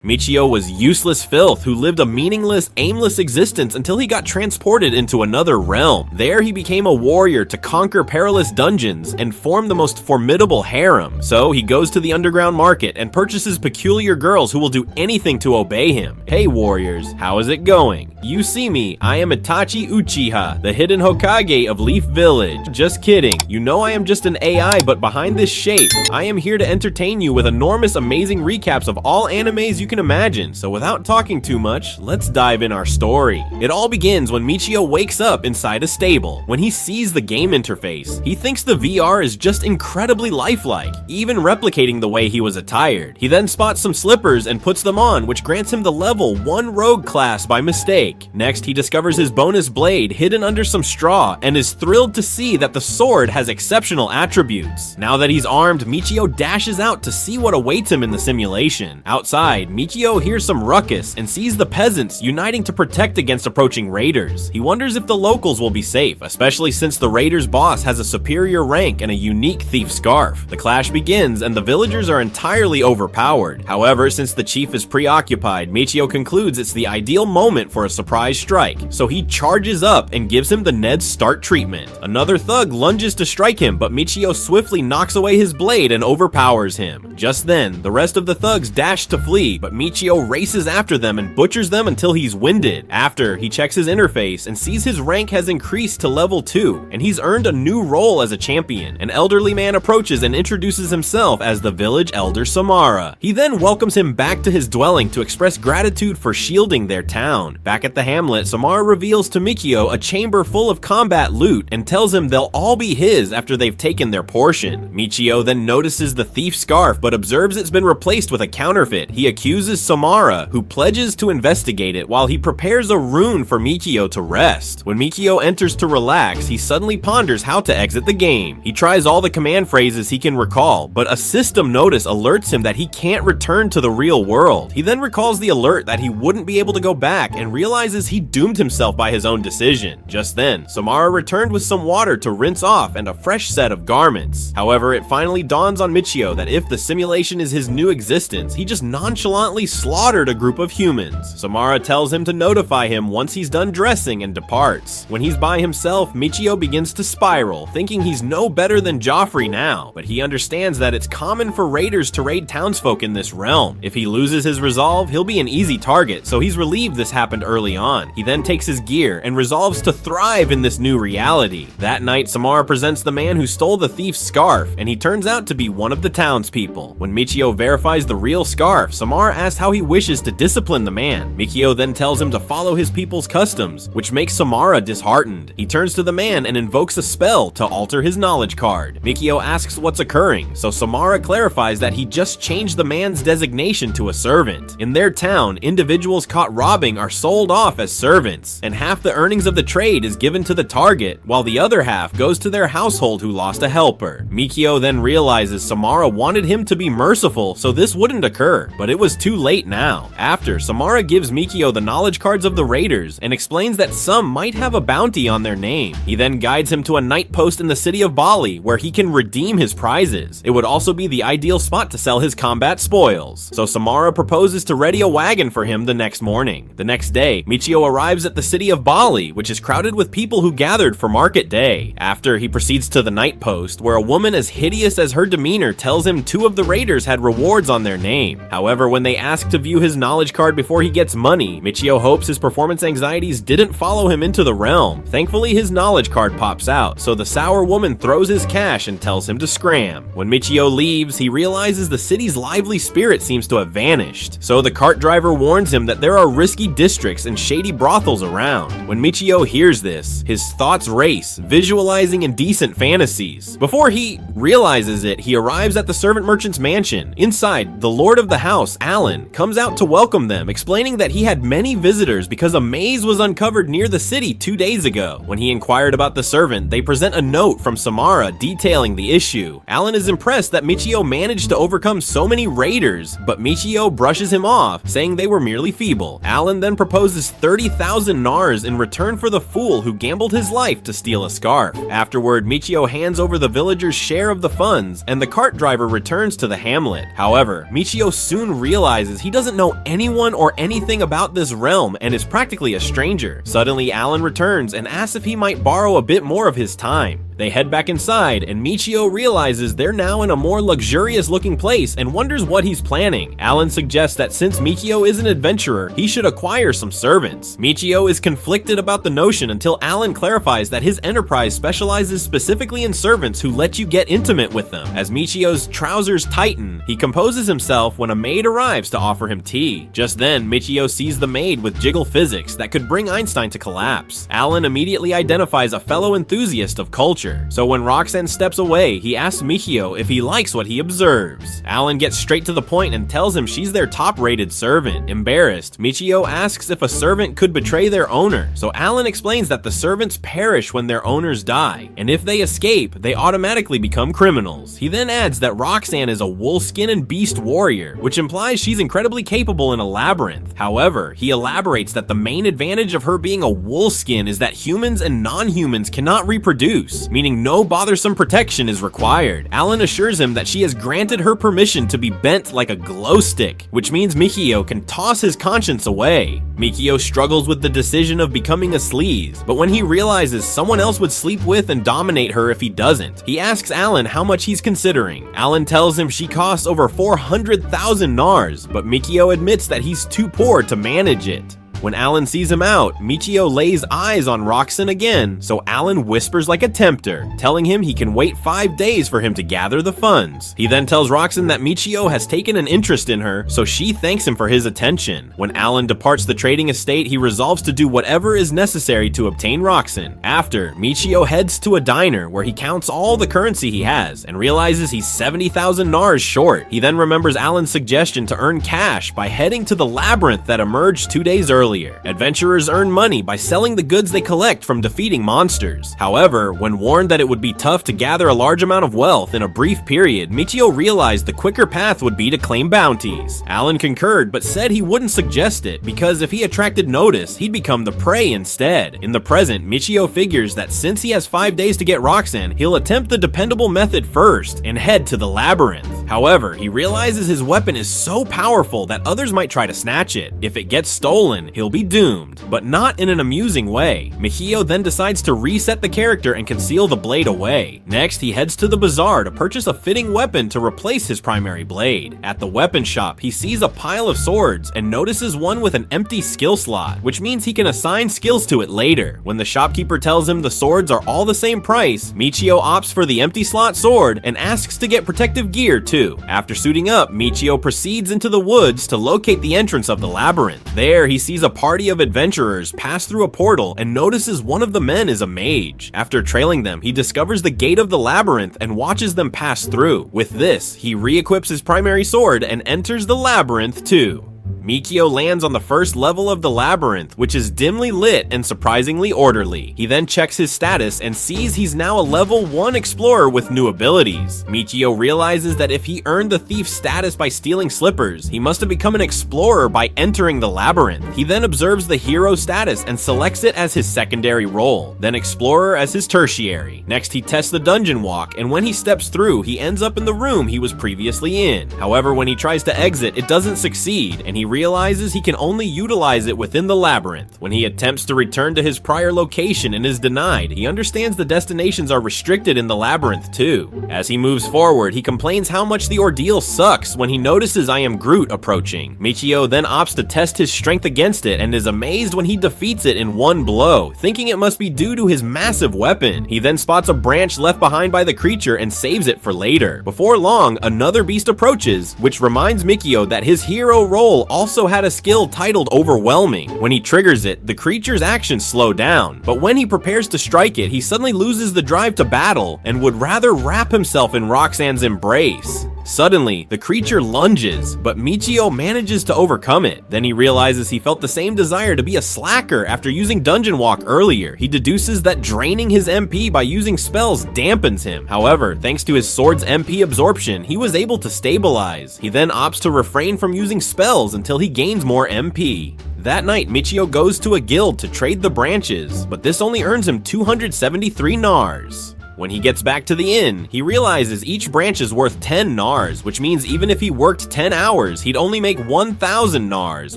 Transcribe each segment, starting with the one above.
Michio was useless filth who lived a meaningless, aimless existence until he got transported into another realm. There he became a warrior to conquer perilous dungeons and form the most formidable harem. So he goes to the underground market and purchases peculiar girls who will do anything to obey him. Hey warriors, how is it going? You see me, I am Itachi Uchiha, the hidden Hokage of Leaf Village. Just kidding, you know I am just an AI, but behind this shape, I am here to entertain you with enormous, amazing recaps of all animes you can imagine. So without talking too much, let's dive in our story. It all begins when Michio wakes up inside a stable. When he sees the game interface, he thinks the VR is just incredibly lifelike, even replicating the way he was attired. He then spots some slippers and puts them on, which grants him the level 1 rogue class by mistake. Next, he discovers his bonus blade hidden under some straw and is thrilled to see that the sword has exceptional attributes. Now that he's armed, Michio dashes out to see what awaits him in the simulation. Outside, Michio hears some ruckus and sees the peasants uniting to protect against approaching raiders. He wonders if the locals will be safe, especially since the raiders' boss has a superior rank and a unique thief scarf. The clash begins and the villagers are entirely overpowered. However, since the chief is preoccupied, Michio concludes it's the ideal moment for a surprise strike, so he charges up and gives him the Ned Stark treatment. Another thug lunges to strike him, but Michio swiftly knocks away his blade and overpowers him. Just then, the rest of the thugs dash to flee, but Michio races after them and butchers them until he's winded. After, he checks his interface and sees his rank has increased to level 2, and he's earned a new role as a champion. An elderly man approaches and introduces himself as the village elder Samara. He then welcomes him back to his dwelling to express gratitude for shielding their town. Back at the hamlet, Samara reveals to Michio a chamber full of combat loot and tells him they'll all be his after they've taken their portion. Michio then notices the thief scarf but observes it's been replaced with a counterfeit. He accuses Samara, who pledges to investigate it while he prepares a rune for Michio to rest. When Michio enters to relax, he suddenly ponders how to exit the game. He tries all the command phrases he can recall, but a system notice alerts him that he can't return to the real world. He then recalls the alert that he wouldn't be able to go back and realizes he doomed himself by his own decision. Just then, Samara returned with some water to rinse off and a fresh set of garments. However, it finally dawns on Michio that if the simulation is his new existence, he just nonchalantly slaughtered a group of humans. Samara tells him to notify him once he's done dressing and departs. When he's by himself, Michio begins to spiral, thinking he's no better than Joffrey now, but he understands that it's common for raiders to raid townsfolk in this realm. If he loses his resolve, he'll be an easy target, so he's relieved this happened early on. He then takes his gear and resolves to thrive in this new reality. That night, Samara presents the man who stole the thief's scarf, and he turns out to be one of the townspeople. When Michio verifies the real scarf, Samara asks how he wishes to discipline the man. Michio then tells him to follow his people's customs, which makes Samara disheartened. He turns to the man and invokes a spell to alter his knowledge card. Michio asks what's occurring, so Samara clarifies that he just changed the man's designation to a servant. In their town, individuals caught robbing are sold off as servants, and half the earnings of the trade is given to the target, while the other half goes to their household who lost a helper. Michio then realizes Samara wanted him to be merciful so this wouldn't occur, but it was too late now. After, Samara gives Michio the knowledge cards of the raiders and explains that some might have a bounty on their name. He then guides him to a night post in the city of Bali where he can redeem his prizes. It would also be the ideal spot to sell his combat spoils. So Samara proposes to ready a wagon for him the next morning. The next day, Michio arrives at the city of Bali, which is crowded with people who gathered for market day. After, he proceeds to the night post where a woman as hideous as her demeanor tells him 2 of the raiders had rewards on their name. However, when they ask to view his knowledge card before he gets money, Michio hopes his performance anxieties didn't follow him into the realm. Thankfully, his knowledge card pops out, so the sour woman throws his cash and tells him to scram. When Michio leaves, he realizes the city's lively spirit seems to have vanished, so the cart driver warns him that there are risky districts and shady brothels around. When Michio hears this, his thoughts race, visualizing indecent fantasies. Before he realizes it, he arrives at the servant merchant's mansion. Inside, the lord of the house, Alan, comes out to welcome them, explaining that he had many visitors because a maze was uncovered near the city 2 days ago. When he inquired about the servant, they present a note from Samara detailing the issue. Alan is impressed that Michio managed to overcome so many raiders, but Michio brushes him off, saying they were merely feeble. Alan then proposes 30,000 nars in return for the fool who gambled his life to steal a scarf. Afterward, Michio hands over the villagers' share of the funds, and the cart driver returns to the hamlet. However, Michio soon realizes realizes he doesn't know anyone or anything about this realm and is practically a stranger. Suddenly, Alan returns and asks if he might borrow a bit more of his time. They head back inside, and Michio realizes they're now in a more luxurious-looking place and wonders what he's planning. Alan suggests that since Michio is an adventurer, he should acquire some servants. Michio is conflicted about the notion until Alan clarifies that his enterprise specializes specifically in servants who let you get intimate with them. As Michio's trousers tighten, he composes himself when a maid arrives to offer him tea. Just then, Michio sees the maid with jiggle physics that could bring Einstein to collapse. Alan immediately identifies a fellow enthusiast of culture. So when Roxanne steps away, he asks Michio if he likes what he observes. Alan gets straight to the point and tells him she's their top-rated servant. Embarrassed, Michio asks if a servant could betray their owner, so Alan explains that the servants perish when their owners die, and if they escape, they automatically become criminals. He then adds that Roxanne is a wolfskin and beast warrior, which implies she's incredibly capable in a labyrinth. However, he elaborates that the main advantage of her being a wolfskin is that humans and non-humans cannot reproduce, meaning no bothersome protection is required. Alan assures him that she has granted her permission to be bent like a glow stick, which means Michio can toss his conscience away. Michio struggles with the decision of becoming a sleaze, but when he realizes someone else would sleep with and dominate her if he doesn't, he asks Alan how much he's considering. Alan tells him she costs over 400,000 nars, but Michio admits that he's too poor to manage it. When Alan sees him out, Michio lays eyes on Roxanne again, so Alan whispers like a tempter, telling him he can wait 5 days for him to gather the funds. He then tells Roxanne that Michio has taken an interest in her, so she thanks him for his attention. When Alan departs the trading estate, he resolves to do whatever is necessary to obtain Roxanne. After, Michio heads to a diner where he counts all the currency he has and realizes he's 70,000 nars short. He then remembers Alan's suggestion to earn cash by heading to the labyrinth that emerged 2 days earlier. Adventurers earn money by selling the goods they collect from defeating monsters. However, when warned that it would be tough to gather a large amount of wealth in a brief period, Michio realized the quicker path would be to claim bounties. Alan concurred, but said he wouldn't suggest it because if he attracted notice, he'd become the prey instead. In the present, Michio figures that since he has 5 days to get Roxanne, he'll attempt the dependable method first and head to the labyrinth. However, he realizes his weapon is so powerful that others might try to snatch it. If it gets stolen, he'll be doomed, but not in an amusing way. Michio then decides to reset the character and conceal the blade away. Next, he heads to the bazaar to purchase a fitting weapon to replace his primary blade. At the weapon shop, he sees a pile of swords and notices one with an empty skill slot, which means he can assign skills to it later. When the shopkeeper tells him the swords are all the same price, Michio opts for the empty slot sword and asks to get protective gear too. After suiting up, Michio proceeds into the woods to locate the entrance of the labyrinth. There, he sees a party of adventurers pass through a portal and notices one of the men is a mage. After trailing them, he discovers the gate of the labyrinth and watches them pass through. With this, he re-equips his primary sword and enters the labyrinth too. Michio lands on the first level of the labyrinth, which is dimly lit and surprisingly orderly. He then checks his status and sees he's now a level 1 explorer with new abilities. Michio realizes that if he earned the thief status by stealing slippers, he must have become an explorer by entering the labyrinth. He then observes the hero status and selects it as his secondary role, then explorer as his tertiary. Next, he tests the dungeon walk, and when he steps through, he ends up in the room he was previously in. However, when he tries to exit, it doesn't succeed, and he realizes he can only utilize it within the labyrinth. When he attempts to return to his prior location and is denied, he understands the destinations are restricted in the labyrinth too. As he moves forward, he complains how much the ordeal sucks when he notices I Am Groot approaching. Michio then opts to test his strength against it and is amazed when he defeats it in one blow, thinking it must be due to his massive weapon. He then spots a branch left behind by the creature and saves it for later. Before long, another beast approaches, which reminds Michio that his hero role also had a skill titled Overwhelming. When he triggers it, the creature's actions slow down, but when he prepares to strike it, he suddenly loses the drive to battle and would rather wrap himself in Roxanne's embrace. Suddenly, the creature lunges, but Michio manages to overcome it. Then he realizes he felt the same desire to be a slacker after using Dungeon Walk earlier. He deduces that draining his MP by using spells dampens him. However, thanks to his sword's MP absorption, he was able to stabilize. He then opts to refrain from using spells until he gains more MP. That night, Michio goes to a guild to trade the branches, but this only earns him 273 nars. When he gets back to the inn, he realizes each branch is worth 10 nars, which means even if he worked 10 hours, he'd only make 1,000 nars,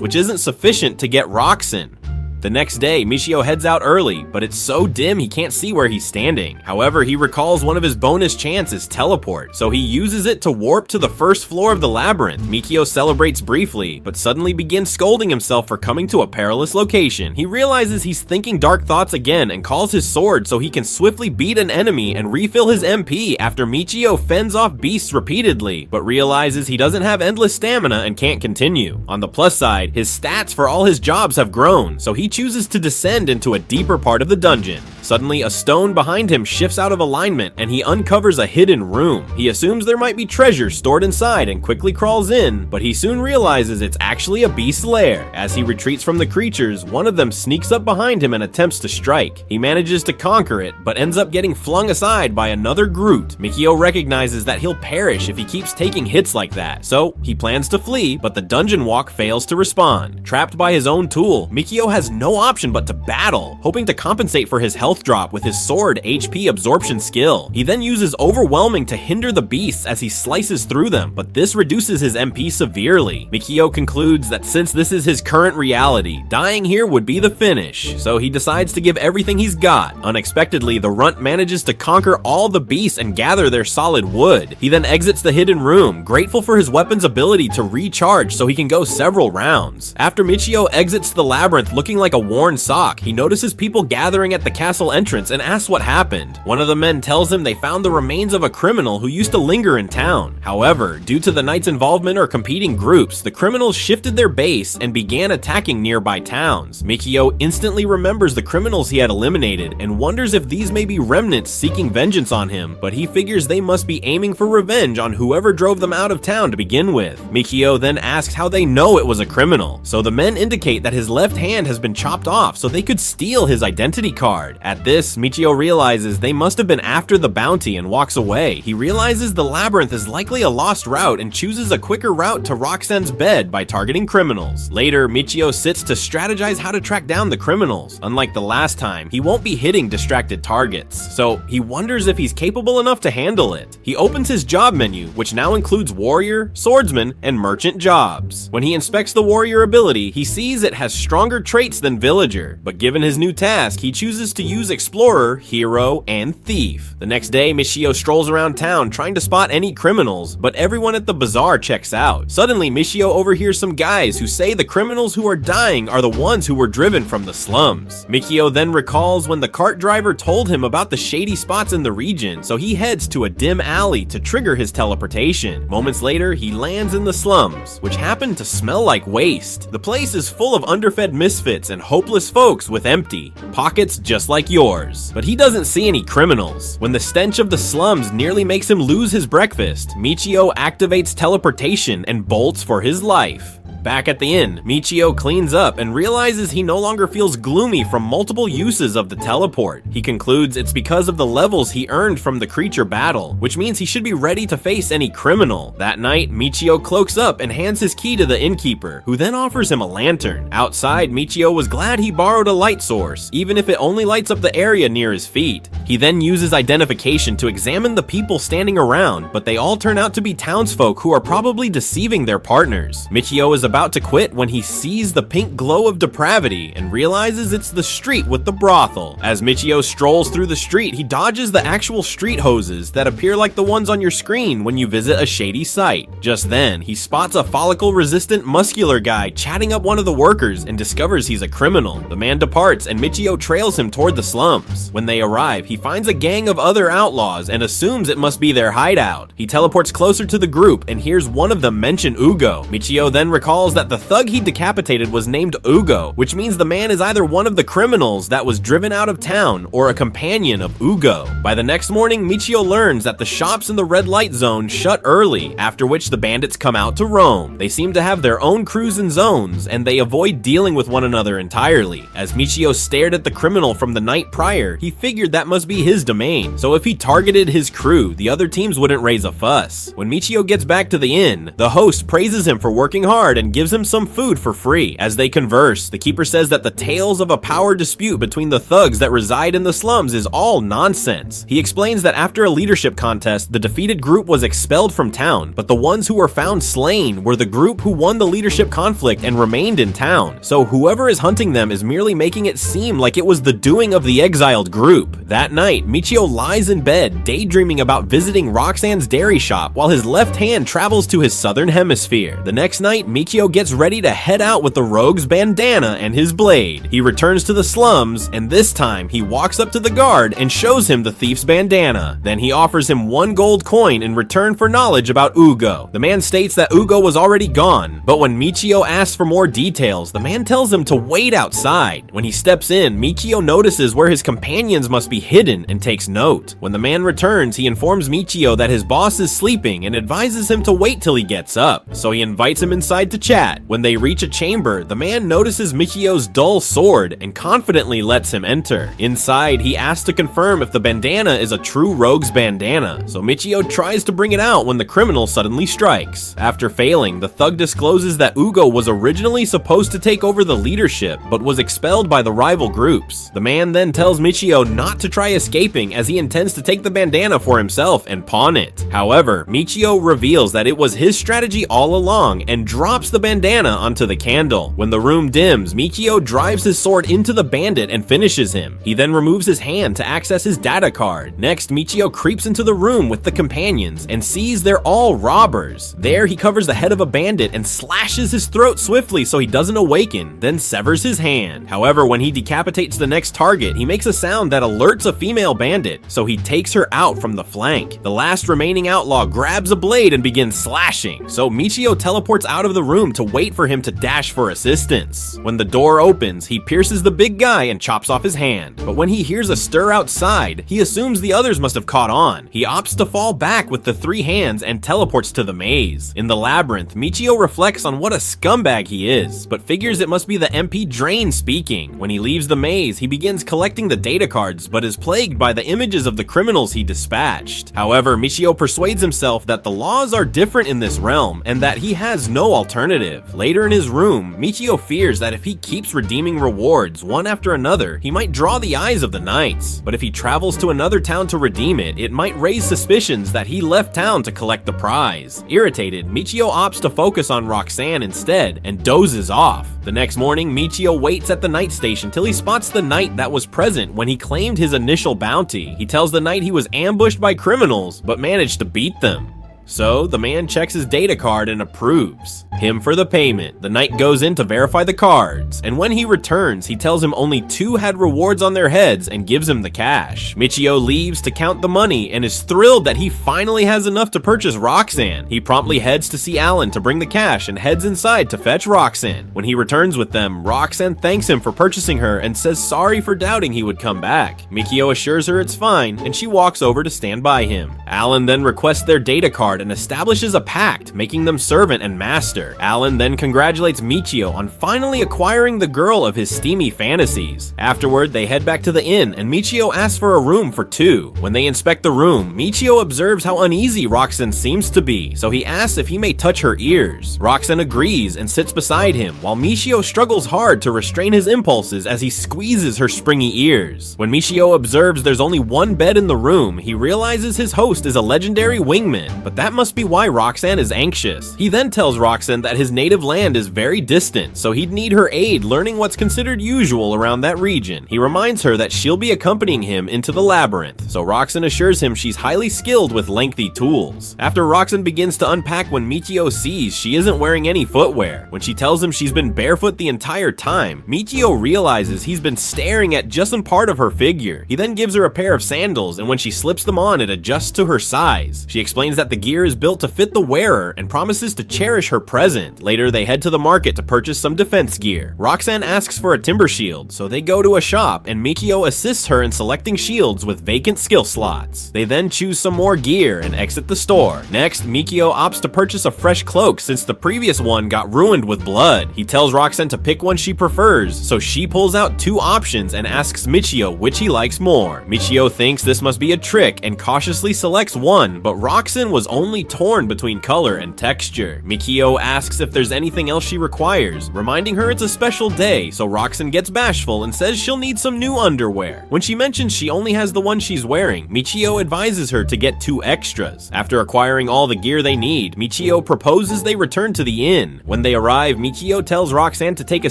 which isn't sufficient to get Roxen. The next day, Michio heads out early, but it's so dim he can't see where he's standing. However, he recalls one of his bonus chances, teleport, so he uses it to warp to the first floor of the labyrinth. Mikio celebrates briefly, but suddenly begins scolding himself for coming to a perilous location. He realizes he's thinking dark thoughts again and calls his sword so he can swiftly beat an enemy and refill his MP after Michio fends off beasts repeatedly, but realizes he doesn't have endless stamina and can't continue. On the plus side, his stats for all his jobs have grown, so he chooses to descend into a deeper part of the dungeon. Suddenly, a stone behind him shifts out of alignment and he uncovers a hidden room. He assumes there might be treasure stored inside and quickly crawls in, but he soon realizes it's actually a beast's lair. As he retreats from the creatures, one of them sneaks up behind him and attempts to strike. He manages to conquer it, but ends up getting flung aside by another Groot. Mikio recognizes that he'll perish if he keeps taking hits like that, so he plans to flee, but the dungeon walk fails to respond. Trapped by his own tool, Mikio has no option but to battle, hoping to compensate for his health drop with his sword HP absorption skill. He then uses overwhelming to hinder the beasts as he slices through them, but this reduces his MP severely. Mikio concludes that since this is his current reality, dying here would be the finish, so he decides to give everything he's got. Unexpectedly, the runt manages to conquer all the beasts and gather their solid wood. He then exits the hidden room, grateful for his weapon's ability to recharge so he can go several rounds. After Michio exits the labyrinth looking like a worn sock, he notices people gathering at the castle entrance and asks what happened. One of the men tells him they found the remains of a criminal who used to linger in town. However, due to the knight's involvement or competing groups, the criminals shifted their base and began attacking nearby towns. Mikio instantly remembers the criminals he had eliminated and wonders if these may be remnants seeking vengeance on him, but he figures they must be aiming for revenge on whoever drove them out of town to begin with. Mikio then asks how they know it was a criminal, so the men indicate that his left hand has been chopped off so they could steal his identity card. At this, Michio realizes they must have been after the bounty and walks away. He realizes the labyrinth is likely a lost route and chooses a quicker route to Roxanne's bed by targeting criminals. Later, Michio sits to strategize how to track down the criminals. Unlike the last time, he won't be hitting distracted targets, so he wonders if he's capable enough to handle it. He opens his job menu, which now includes warrior, swordsman, and merchant jobs. When he inspects the warrior ability, he sees it has stronger traits than villager, but given his new task, he chooses to use explorer, hero, and thief. The next day, Michio strolls around town trying to spot any criminals, but everyone at the bazaar checks out. Suddenly, Michio overhears some guys who say the criminals who are dying are the ones who were driven from the slums. Mikio then recalls when the cart driver told him about the shady spots in the region, so he heads to a dim alley to trigger his teleportation. Moments later, he lands in the slums, which happen to smell like waste. The place is full of underfed misfits and hopeless folks with empty pockets just like yours. But he doesn't see any criminals. When the stench of the slums nearly makes him lose his breakfast, Michio activates teleportation and bolts for his life. Back at the inn, Michio cleans up and realizes he no longer feels gloomy from multiple uses of the teleport. He concludes it's because of the levels he earned from the creature battle, which means he should be ready to face any criminal. That night, Michio cloaks up and hands his key to the innkeeper, who then offers him a lantern. Outside, Michio was glad he borrowed a light source, even if it only lights up the area near his feet. He then uses identification to examine the people standing around, but they all turn out to be townsfolk who are probably deceiving their partners. Michio is about to quit when he sees the pink glow of depravity and realizes it's the street with the brothel. As Michio strolls through the street, he dodges the actual street hoses that appear like the ones on your screen when you visit a shady site. Just then, he spots a follicle-resistant muscular guy chatting up one of the workers and discovers he's a criminal. The man departs and Michio trails him toward the slums. When they arrive, he finds a gang of other outlaws and assumes it must be their hideout. He teleports closer to the group and hears one of them mention Ugo. Michio then recalls that the thug he decapitated was named Ugo, which means the man is either one of the criminals that was driven out of town or a companion of Ugo. By the next morning, Michio learns that the shops in the red light zone shut early, after which the bandits come out to roam. They seem to have their own crews and zones, and they avoid dealing with one another entirely. As Michio stared at the criminal from the night prior, he figured that must be his domain, so if he targeted his crew, the other teams wouldn't raise a fuss. When Michio gets back to the inn, the host praises him for working hard and gives him some food for free. As they converse, the keeper says that the tales of a power dispute between the thugs that reside in the slums is all nonsense. He explains that after a leadership contest, the defeated group was expelled from town, but the ones who were found slain were the group who won the leadership conflict and remained in town. So whoever is hunting them is merely making it seem like it was the doing of the exiled group. That night, Michio lies in bed, daydreaming about visiting Roxanne's dairy shop while his left hand travels to his southern hemisphere. The next night, Michio gets ready to head out with the rogue's bandana and his blade. He returns to the slums, and this time he walks up to the guard and shows him the thief's bandana. Then he offers him 1 gold coin in return for knowledge about Ugo. The man states that Ugo was already gone, but when Michio asks for more details, the man tells him to wait outside. When he steps in, Michio notices where his companions must be hidden and takes note. When the man returns, he informs Michio that his boss is sleeping and advises him to wait till he gets up, so he invites him inside to chat. When they reach a chamber, the man notices Michio's dull sword and confidently lets him enter. Inside, he asks to confirm if the bandana is a true rogue's bandana, so Michio tries to bring it out when the criminal suddenly strikes. After failing, the thug discloses that Ugo was originally supposed to take over the leadership, but was expelled by the rival groups. The man then tells Michio not to try escaping as he intends to take the bandana for himself and pawn it. However, Michio reveals that it was his strategy all along and drops the bandana onto the candle. When the room dims, Michio drives his sword into the bandit and finishes him. He then removes his hand to access his data card. Next, Michio creeps into the room with the companions and sees they're all robbers. There, he covers the head of a bandit and slashes his throat swiftly so he doesn't awaken, then severs his hand. However, when he decapitates the next target, he makes a sound that alerts a female bandit, so he takes her out from the flank. The last remaining outlaw grabs a blade and begins slashing, so Michio teleports out of the room to wait for him to dash for assistance. When the door opens, he pierces the big guy and chops off his hand, but when he hears a stir outside, he assumes the others must have caught on. He opts to fall back with the 3 hands and teleports to the maze. In the labyrinth, Michio reflects on what a scumbag he is, but figures it must be the MP Drain speaking. When he leaves the maze, he begins collecting the data cards, but is plagued by the images of the criminals he dispatched. However, Michio persuades himself that the laws are different in this realm and that he has no alternative. Later in his room, Michio fears that if he keeps redeeming rewards one after another, he might draw the eyes of the knights. But if he travels to another town to redeem it, it might raise suspicions that he left town to collect the prize. Irritated, Michio opts to focus on Roxanne instead and dozes off. The next morning, Michio waits at the night station till he spots the knight that was present when he claimed his initial bounty. He tells the knight he was ambushed by criminals, but managed to beat them. So, the man checks his data card and approves him for the payment. The knight goes in to verify the cards, and when he returns, he tells him only 2 had rewards on their heads and gives him the cash. Michio leaves to count the money and is thrilled that he finally has enough to purchase Roxanne. He promptly heads to see Alan to bring the cash and heads inside to fetch Roxanne. When he returns with them, Roxanne thanks him for purchasing her and says sorry for doubting he would come back. Michio assures her it's fine, and she walks over to stand by him. Alan then requests their data card and establishes a pact, making them servant and master. Alan then congratulates Michio on finally acquiring the girl of his steamy fantasies. Afterward, they head back to the inn, and Michio asks for a room for 2. When they inspect the room, Michio observes how uneasy Roxanne seems to be, so he asks if he may touch her ears. Roxanne agrees and sits beside him, while Michio struggles hard to restrain his impulses as he squeezes her springy ears. When Michio observes there's only 1 bed in the room, he realizes his host is a legendary wingman, but that must be why Roxanne is anxious. He then tells Roxanne that his native land is very distant, so he'd need her aid learning what's considered usual around that region. He reminds her that she'll be accompanying him into the labyrinth, so Roxanne assures him she's highly skilled with lengthy tools. After Roxanne begins to unpack when Michio sees she isn't wearing any footwear. When she tells him she's been barefoot the entire time, Michio realizes he's been staring at just some part of her figure. He then gives her a pair of sandals, and when she slips them on, it adjusts to her size. She explains that the gear is built to fit the wearer and promises to cherish her present. Later, they head to the market to purchase some defense gear. Roxanne asks for a timber shield, so they go to a shop, and Michio assists her in selecting shields with vacant skill slots. They then choose some more gear and exit the store. Next, Michio opts to purchase a fresh cloak since the previous one got ruined with blood. He tells Roxanne to pick one she prefers, so she pulls out 2 options and asks Michio which he likes more. Michio thinks this must be a trick and cautiously selects one, but Roxanne was only only torn between color and texture. Mikio asks if there's anything else she requires, reminding her it's a special day, so Roxanne gets bashful and says she'll need some new underwear. When she mentions she only has the one she's wearing, Michio advises her to get 2 extras. After acquiring all the gear they need, Michio proposes they return to the inn. When they arrive, Michio tells Roxanne to take a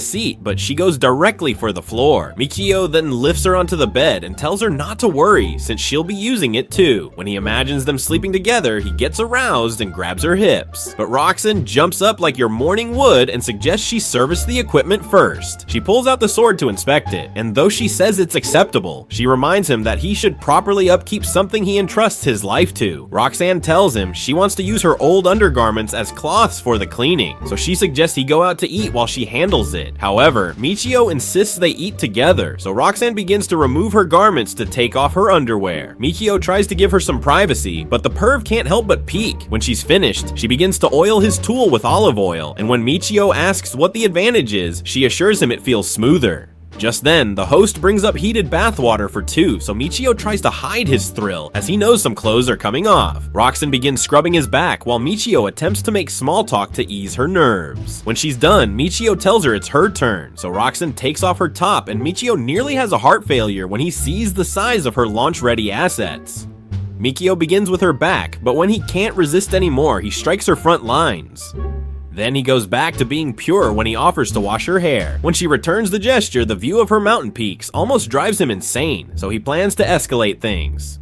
seat, but she goes directly for the floor. Michio then lifts her onto the bed and tells her not to worry, since she'll be using it too. When he imagines them sleeping together, he gets aroused and grabs her hips. But Roxanne jumps up like your morning wood and suggests she service the equipment first. She pulls out the sword to inspect it, and though she says it's acceptable, she reminds him that he should properly upkeep something he entrusts his life to. Roxanne tells him she wants to use her old undergarments as cloths for the cleaning, so she suggests he go out to eat while she handles it. However, Michio insists they eat together, so Roxanne begins to remove her garments to take off her underwear. Michio tries to give her some privacy, but the perv can't help but peek. When she's finished, she begins to oil his tool with olive oil, and when Michio asks what the advantage is, she assures him it feels smoother. Just then, the host brings up heated bathwater for 2, so Michio tries to hide his thrill, as he knows some clothes are coming off. Roxanne begins scrubbing his back, while Michio attempts to make small talk to ease her nerves. When she's done, Michio tells her it's her turn, so Roxanne takes off her top, and Michio nearly has a heart failure when he sees the size of her launch-ready assets. Michio begins with her back, but when he can't resist anymore, he strikes her front lines. Then he goes back to being pure when he offers to wash her hair. When she returns the gesture, the view of her mountain peaks almost drives him insane, so he plans to escalate things.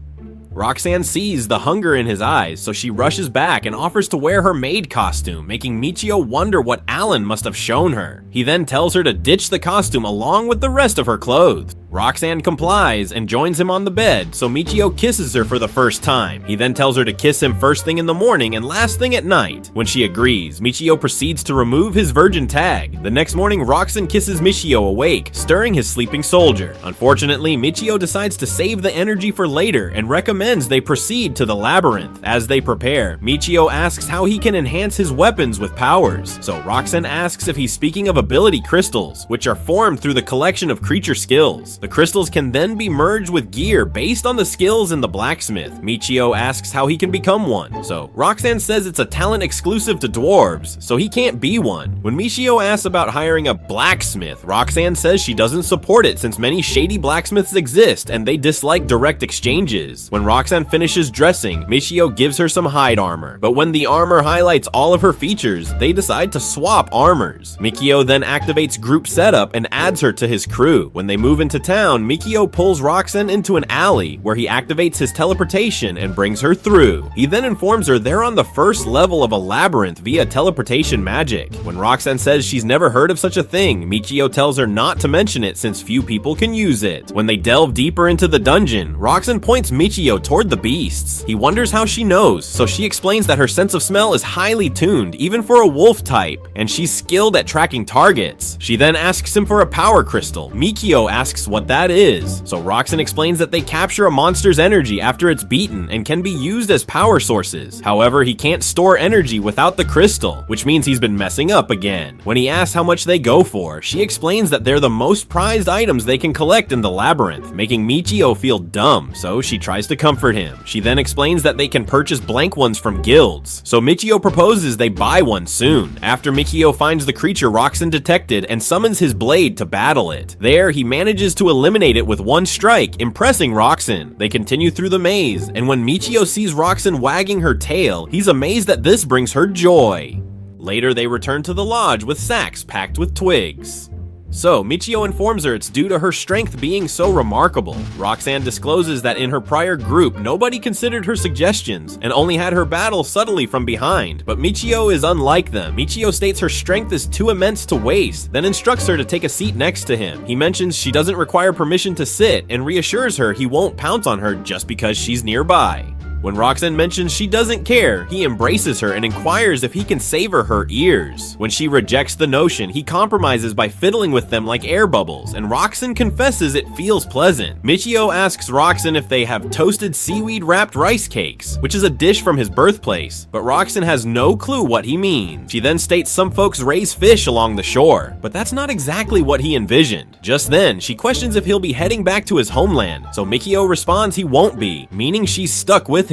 Roxanne sees the hunger in his eyes, so she rushes back and offers to wear her maid costume, making Michio wonder what Alan must have shown her. He then tells her to ditch the costume along with the rest of her clothes. Roxanne complies and joins him on the bed, so Michio kisses her for the first time. He then tells her to kiss him first thing in the morning and last thing at night. When she agrees, Michio proceeds to remove his virgin tag. The next morning, Roxanne kisses Michio awake, stirring his sleeping soldier. Unfortunately, Michio decides to save the energy for later and recommends they proceed to the labyrinth. As they prepare, Michio asks how he can enhance his weapons with powers, so Roxanne asks if he's speaking of ability crystals, which are formed through the collection of creature skills. The crystals can then be merged with gear based on the skills in the blacksmith. Michio asks how he can become one, so Roxanne says it's a talent exclusive to dwarves, so he can't be one. When Michio asks about hiring a blacksmith, Roxanne says she doesn't support it since many shady blacksmiths exist and they dislike direct exchanges. When Roxanne finishes dressing, Michio gives her some hide armor, but when the armor highlights all of her features, they decide to swap armors. Michio then activates group setup and adds her to his crew. When they move into town, Michio pulls Roxanne into an alley where he activates his teleportation and brings her through. He then informs her they're on the first level of a labyrinth via teleportation magic. When Roxanne says she's never heard of such a thing, Michio tells her not to mention it since few people can use it. When they delve deeper into the dungeon, Roxanne points Michio toward the beasts. He wonders how she knows, so she explains that her sense of smell is highly tuned, even for a wolf type, and she's skilled at tracking targets. She then asks him for a power crystal. Michio asks what that is, so Roxanne explains that they capture a monster's energy after it's beaten and can be used as power sources. However, he can't store energy without the crystal, which means he's been messing up again. When he asks how much they go for, she explains that they're the most prized items they can collect in the labyrinth, making Michio feel dumb, so she tries to comfort him. She then explains that they can purchase blank ones from guilds, so Michio proposes they buy one soon. After Michio finds the creature Roxanne detected and summons his blade to battle it. There, he manages to eliminate it with one strike, impressing Roxanne. They continue through the maze, and when Michio sees Roxanne wagging her tail, he's amazed that this brings her joy. Later, they return to the lodge with sacks packed with twigs. So, Michio informs her it's due to her strength being so remarkable. Roxanne discloses that in her prior group, nobody considered her suggestions and only had her battle subtly from behind. But Michio is unlike them. Michio states her strength is too immense to waste, then instructs her to take a seat next to him. He mentions she doesn't require permission to sit and reassures her he won't pounce on her just because she's nearby. When Roxanne mentions she doesn't care, he embraces her and inquires if he can savor her ears. When she rejects the notion, he compromises by fiddling with them like air bubbles, and Roxanne confesses it feels pleasant. Michio asks Roxanne if they have toasted seaweed-wrapped rice cakes, which is a dish from his birthplace, but Roxanne has no clue what he means. She then states some folks raise fish along the shore, but that's not exactly what he envisioned. Just then, she questions if he'll be heading back to his homeland, so Michio responds he won't be, meaning she's stuck with him.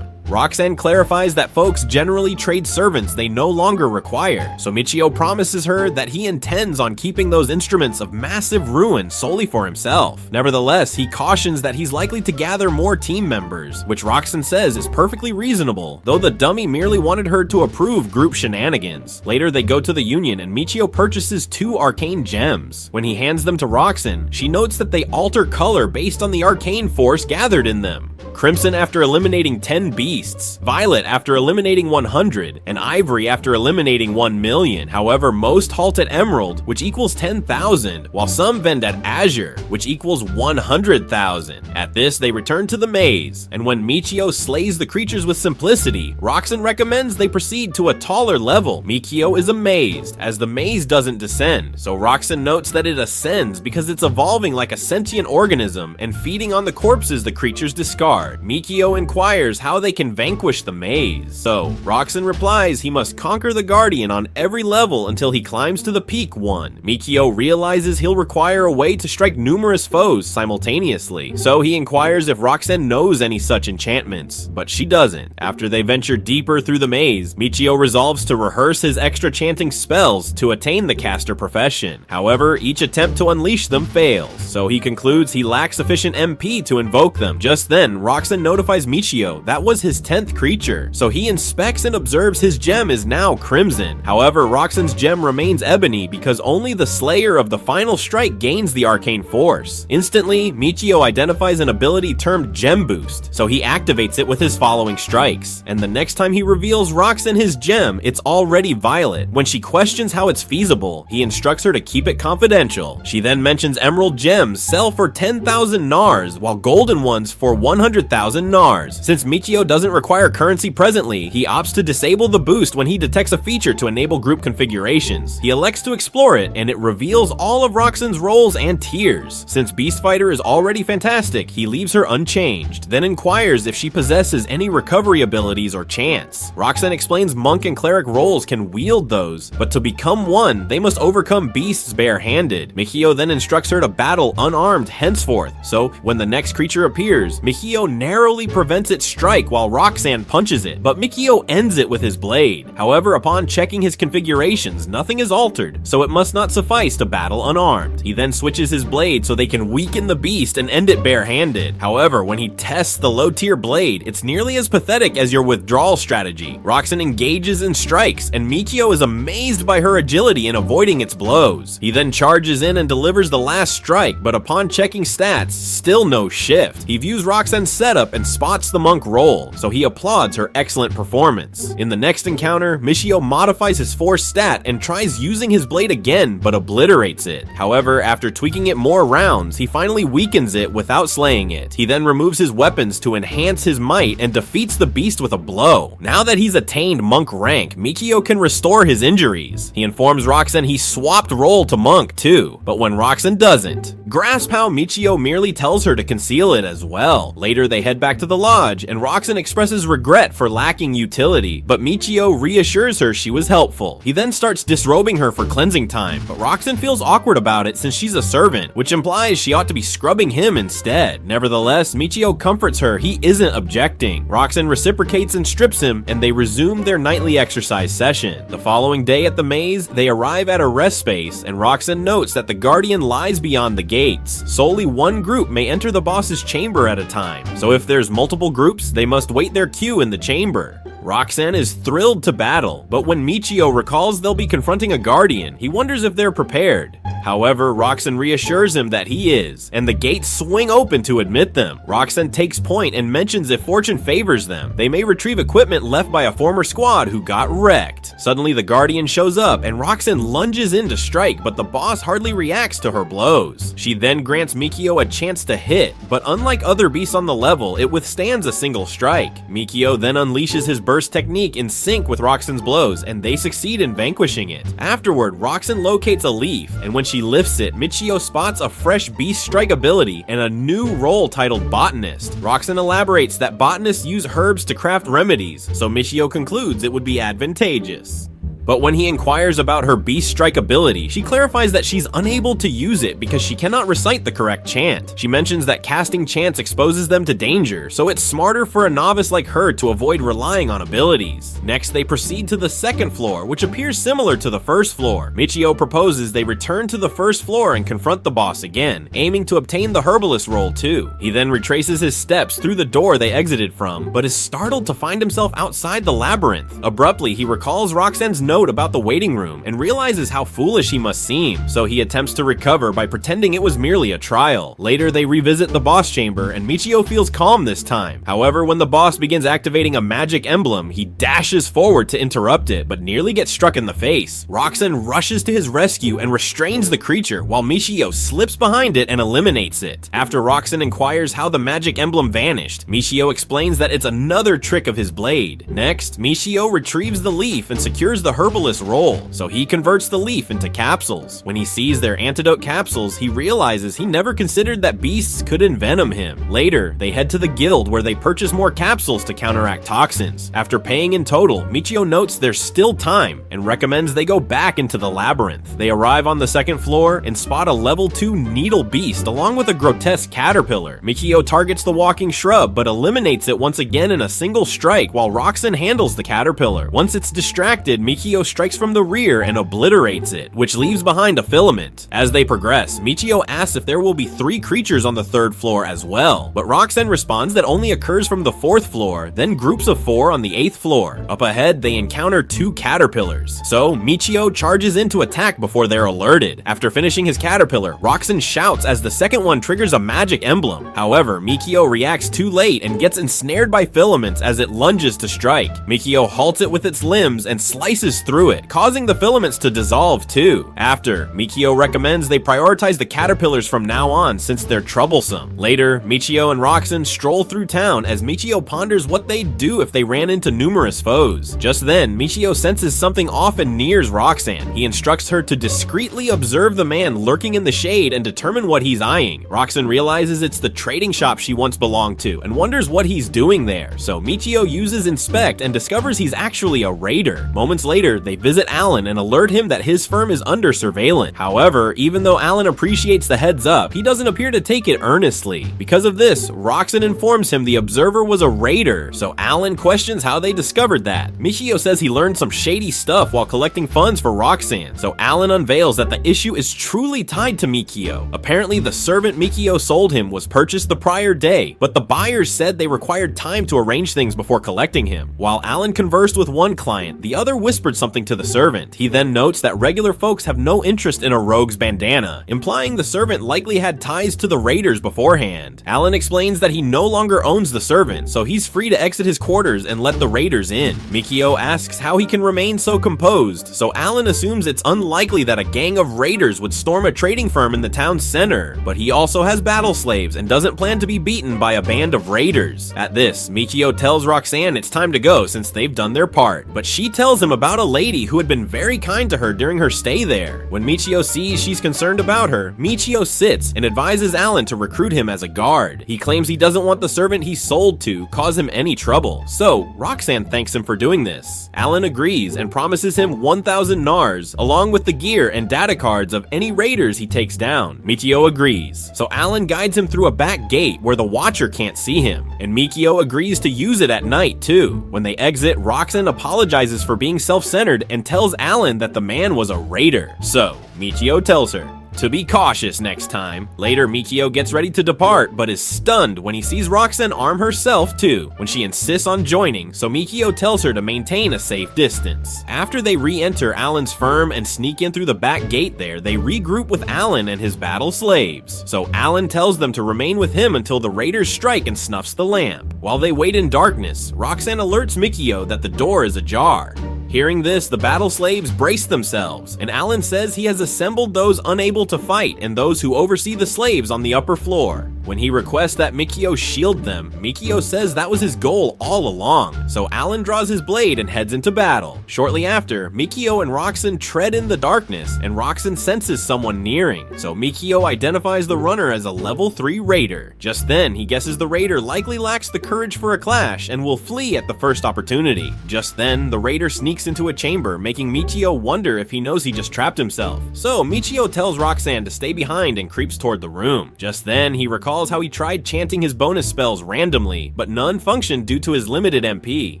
Roxanne clarifies that folks generally trade servants they no longer require, so Michio promises her that he intends on keeping those instruments of massive ruin solely for himself. Nevertheless, he cautions that he's likely to gather more team members, which Roxanne says is perfectly reasonable, though the dummy merely wanted her to approve group shenanigans. Later, they go to the Union and Michio purchases 2 arcane gems. When he hands them to Roxanne, she notes that they alter color based on the arcane force gathered in them. Crimson after eliminating 10 beasts, Violet after eliminating 100, and Ivory after eliminating 1 million. However, most halt at Emerald, which equals 10,000, while some vend at Azure, which equals 100,000. At this, they return to the maze, and when Michio slays the creatures with simplicity, Roxanne recommends they proceed to a taller level. Michio is amazed, as the maze doesn't descend, so Roxanne notes that it ascends because it's evolving like a sentient organism and feeding on the corpses the creatures discard. Michio inquires how they can vanquish the maze, so Roxanne replies he must conquer the Guardian on every level until he climbs to the peak one. Michio realizes he'll require a way to strike numerous foes simultaneously, so he inquires if Roxanne knows any such enchantments, but she doesn't. After they venture deeper through the maze, Michio resolves to rehearse his extra chanting spells to attain the caster profession. However, each attempt to unleash them fails, so he concludes he lacks sufficient MP to invoke them. Just then, Roxanne notifies Michio that was his 10th creature, so he inspects and observes his gem is now crimson. However, Roxanne's gem remains ebony because only the slayer of the final strike gains the arcane force. Instantly, Michio identifies an ability termed Gem Boost, so he activates it with his following strikes, and the next time he reveals Roxanne his gem, it's already Violet. When she questions how it's feasible, he instructs her to keep it confidential. She then mentions emerald gems sell for 10,000 NARS, while golden ones for 100,000 NARS. Since Michio doesn't require currency presently, he opts to disable the boost when he detects a feature to enable group configurations. He elects to explore it, and it reveals all of Roxanne's roles and tiers. Since Beast Fighter is already fantastic, he leaves her unchanged, then inquires if she possesses any recovery abilities or chants. Roxanne explains monk and cleric roles can wield those, but to become one, they must overcome beasts barehanded. Michio then instructs her to battle unarmed henceforth, so when the next creature appears, Michio narrowly prevents its strike while Roxanne punches it, but Michio ends it with his blade. However, upon checking his configurations, nothing is altered, so it must not suffice to battle unarmed. He then switches his blade so they can weaken the beast and end it barehanded. However, when he tests the low-tier blade, it's nearly as pathetic as your withdrawal strategy. Roxanne engages and strikes, and Michio is amazed by her agility in avoiding its blows. He then charges in and delivers the last strike, but upon checking stats, still no shift. He views Roxanne's setup and spots the monk roll, so he applauds her excellent performance. In the next encounter, Michio modifies his force stat and tries using his blade again, but obliterates it. However, after tweaking it more rounds, he finally weakens it without slaying it. He then removes his weapons to enhance his might and defeats the beast with a blow. Now that he's attained monk rank, Michio can restore his injuries. He informs Roxanne he swapped role to monk too, but when Roxanne doesn't, grasp how Michio merely tells her to conceal it as well. Later, they head back to the lodge, and Roxanne expresses regret for lacking utility, but Michio reassures her she was helpful. He then starts disrobing her for cleansing time, but Roxanne feels awkward about it since she's a servant, which implies she ought to be scrubbing him instead. Nevertheless, Michio comforts her he isn't objecting. Roxanne reciprocates and strips him, and they resume their nightly exercise session. The following day at the maze, they arrive at a rest space, and Roxanne notes that the Guardian lies beyond the gates. Solely one group may enter the boss's chamber at a time, so if there's multiple groups, they must wait their queue in the chamber. Roxanne is thrilled to battle, but when Michio recalls they'll be confronting a Guardian, he wonders if they're prepared. However, Roxanne reassures him that he is, and the gates swing open to admit them. Roxanne takes point and mentions if fortune favors them, they may retrieve equipment left by a former squad who got wrecked. Suddenly, the Guardian shows up, and Roxanne lunges in to strike, but the boss hardly reacts to her blows. She then grants Michio a chance to hit, but unlike other beasts on the level, it withstands a single strike. Michio then unleashes his burst technique in sync with Roxanne's blows, and they succeed in vanquishing it. Afterward, Roxanne locates a leaf, and when she lifts it, Michio spots a fresh beast strike ability and a new role titled Botanist. Roxanne elaborates that botanists use herbs to craft remedies, so Michio concludes it would be advantageous. But when he inquires about her beast strike ability, she clarifies that she's unable to use it because she cannot recite the correct chant. She mentions that casting chants exposes them to danger, so it's smarter for a novice like her to avoid relying on abilities. Next, they proceed to the second floor, which appears similar to the first floor. Michio proposes they return to the first floor and confront the boss again, aiming to obtain the herbalist role too. He then retraces his steps through the door they exited from, but is startled to find himself outside the labyrinth. Abruptly, he recalls Roxanne's note about the waiting room and realizes how foolish he must seem, so he attempts to recover by pretending it was merely a trial. Later, they revisit the boss chamber and Michio feels calm this time. However, when the boss begins activating a magic emblem, he dashes forward to interrupt it, but nearly gets struck in the face. Roxanne rushes to his rescue and restrains the creature, while Michio slips behind it and eliminates it. After Roxanne inquires how the magic emblem vanished, Michio explains that it's another trick of his blade. Next, Michio retrieves the leaf and secures the herbalist role, so he converts the leaf into capsules. When he sees their antidote capsules, he realizes he never considered that beasts could envenom him. Later, they head to the guild where they purchase more capsules to counteract toxins. After paying in total, Michio notes there's still time and recommends they go back into the labyrinth. They arrive on the second floor and spot a level 2 needle beast along with a grotesque caterpillar. Michio targets the walking shrub but eliminates it once again in a single strike while Roxanne handles the caterpillar. Once it's distracted, Michio strikes from the rear and obliterates it, which leaves behind a filament. As they progress, Michio asks if there will be 3 creatures on the third floor as well, but Roxanne responds that only occurs from the 4th floor, then groups of 4 on the 8th floor. Up ahead, they encounter 2 caterpillars, so Michio charges in to attack before they're alerted. After finishing his caterpillar, Roxanne shouts as the second one triggers a magic emblem. However, Michio reacts too late and gets ensnared by filaments as it lunges to strike. Michio halts it with its limbs and slices through it, causing the filaments to dissolve too. After, Michio recommends they prioritize the caterpillars from now on since they're troublesome. Later, Michio and Roxanne stroll through town as Michio ponders what they'd do if they ran into numerous foes. Just then, Michio senses something off and nears Roxanne. He instructs her to discreetly observe the man lurking in the shade and determine what he's eyeing. Roxanne realizes it's the trading shop she once belonged to and wonders what he's doing there, so Michio uses inspect and discovers he's actually a raider. Moments later, they visit Alan and alert him that his firm is under surveillance. However, even though Alan appreciates the heads up, he doesn't appear to take it earnestly. Because of this, Roxanne informs him the observer was a raider, so Alan questions how they discovered that. Michio says he learned some shady stuff while collecting funds for Roxanne, so Alan unveils that the issue is truly tied to Michio. Apparently, the servant Michio sold him was purchased the prior day, but the buyers said they required time to arrange things before collecting him. While Alan conversed with one client, the other whispered something to the servant. He then notes that regular folks have no interest in a rogue's bandana, implying the servant likely had ties to the raiders beforehand. Alan explains that he no longer owns the servant, so he's free to exit his quarters and let the raiders in. Michio asks how he can remain so composed, so Alan assumes it's unlikely that a gang of raiders would storm a trading firm in the town's center, but he also has battle slaves and doesn't plan to be beaten by a band of raiders. At this, Michio tells Roxanne it's time to go since they've done their part, but she tells him about a lady who had been very kind to her during her stay there. When Michio sees she's concerned about her, Michio sits and advises Alan to recruit him as a guard. He claims he doesn't want the servant he sold to cause him any trouble, so Roxanne thanks him for doing this. Alan agrees and promises him 1,000 nars, along with the gear and data cards of any raiders he takes down. Michio agrees, so Alan guides him through a back gate where the Watcher can't see him, and Michio agrees to use it at night too. When they exit, Roxanne apologizes for being self-centered and tells Alan that the man was a raider. So, Michio tells her to be cautious next time. Later, Michio gets ready to depart, but is stunned when he sees Roxanne arm herself too, when she insists on joining, so Michio tells her to maintain a safe distance. After they re-enter Alan's firm and sneak in through the back gate there, they regroup with Alan and his battle slaves. So Alan tells them to remain with him until the raiders strike and snuffs the lamp. While they wait in darkness, Roxanne alerts Michio that the door is ajar. Hearing this, the battle slaves brace themselves, and Alan says he has assembled those unable to fight and those who oversee the slaves on the upper floor. When he requests that Mikio shield them, Mikio says that was his goal all along, so Alan draws his blade and heads into battle. Shortly after, Mikio and Roxanne tread in the darkness, and Roxanne senses someone nearing, so Mikio identifies the runner as a level 3 raider. Just then, he guesses the raider likely lacks the courage for a clash and will flee at the first opportunity. Just then, the raider sneaks into a chamber, making Michio wonder if he knows he just trapped himself. So Michio tells Roxanne to stay behind and creeps toward the room. Just then, he recalls how he tried chanting his bonus spells randomly, but none functioned due to his limited MP,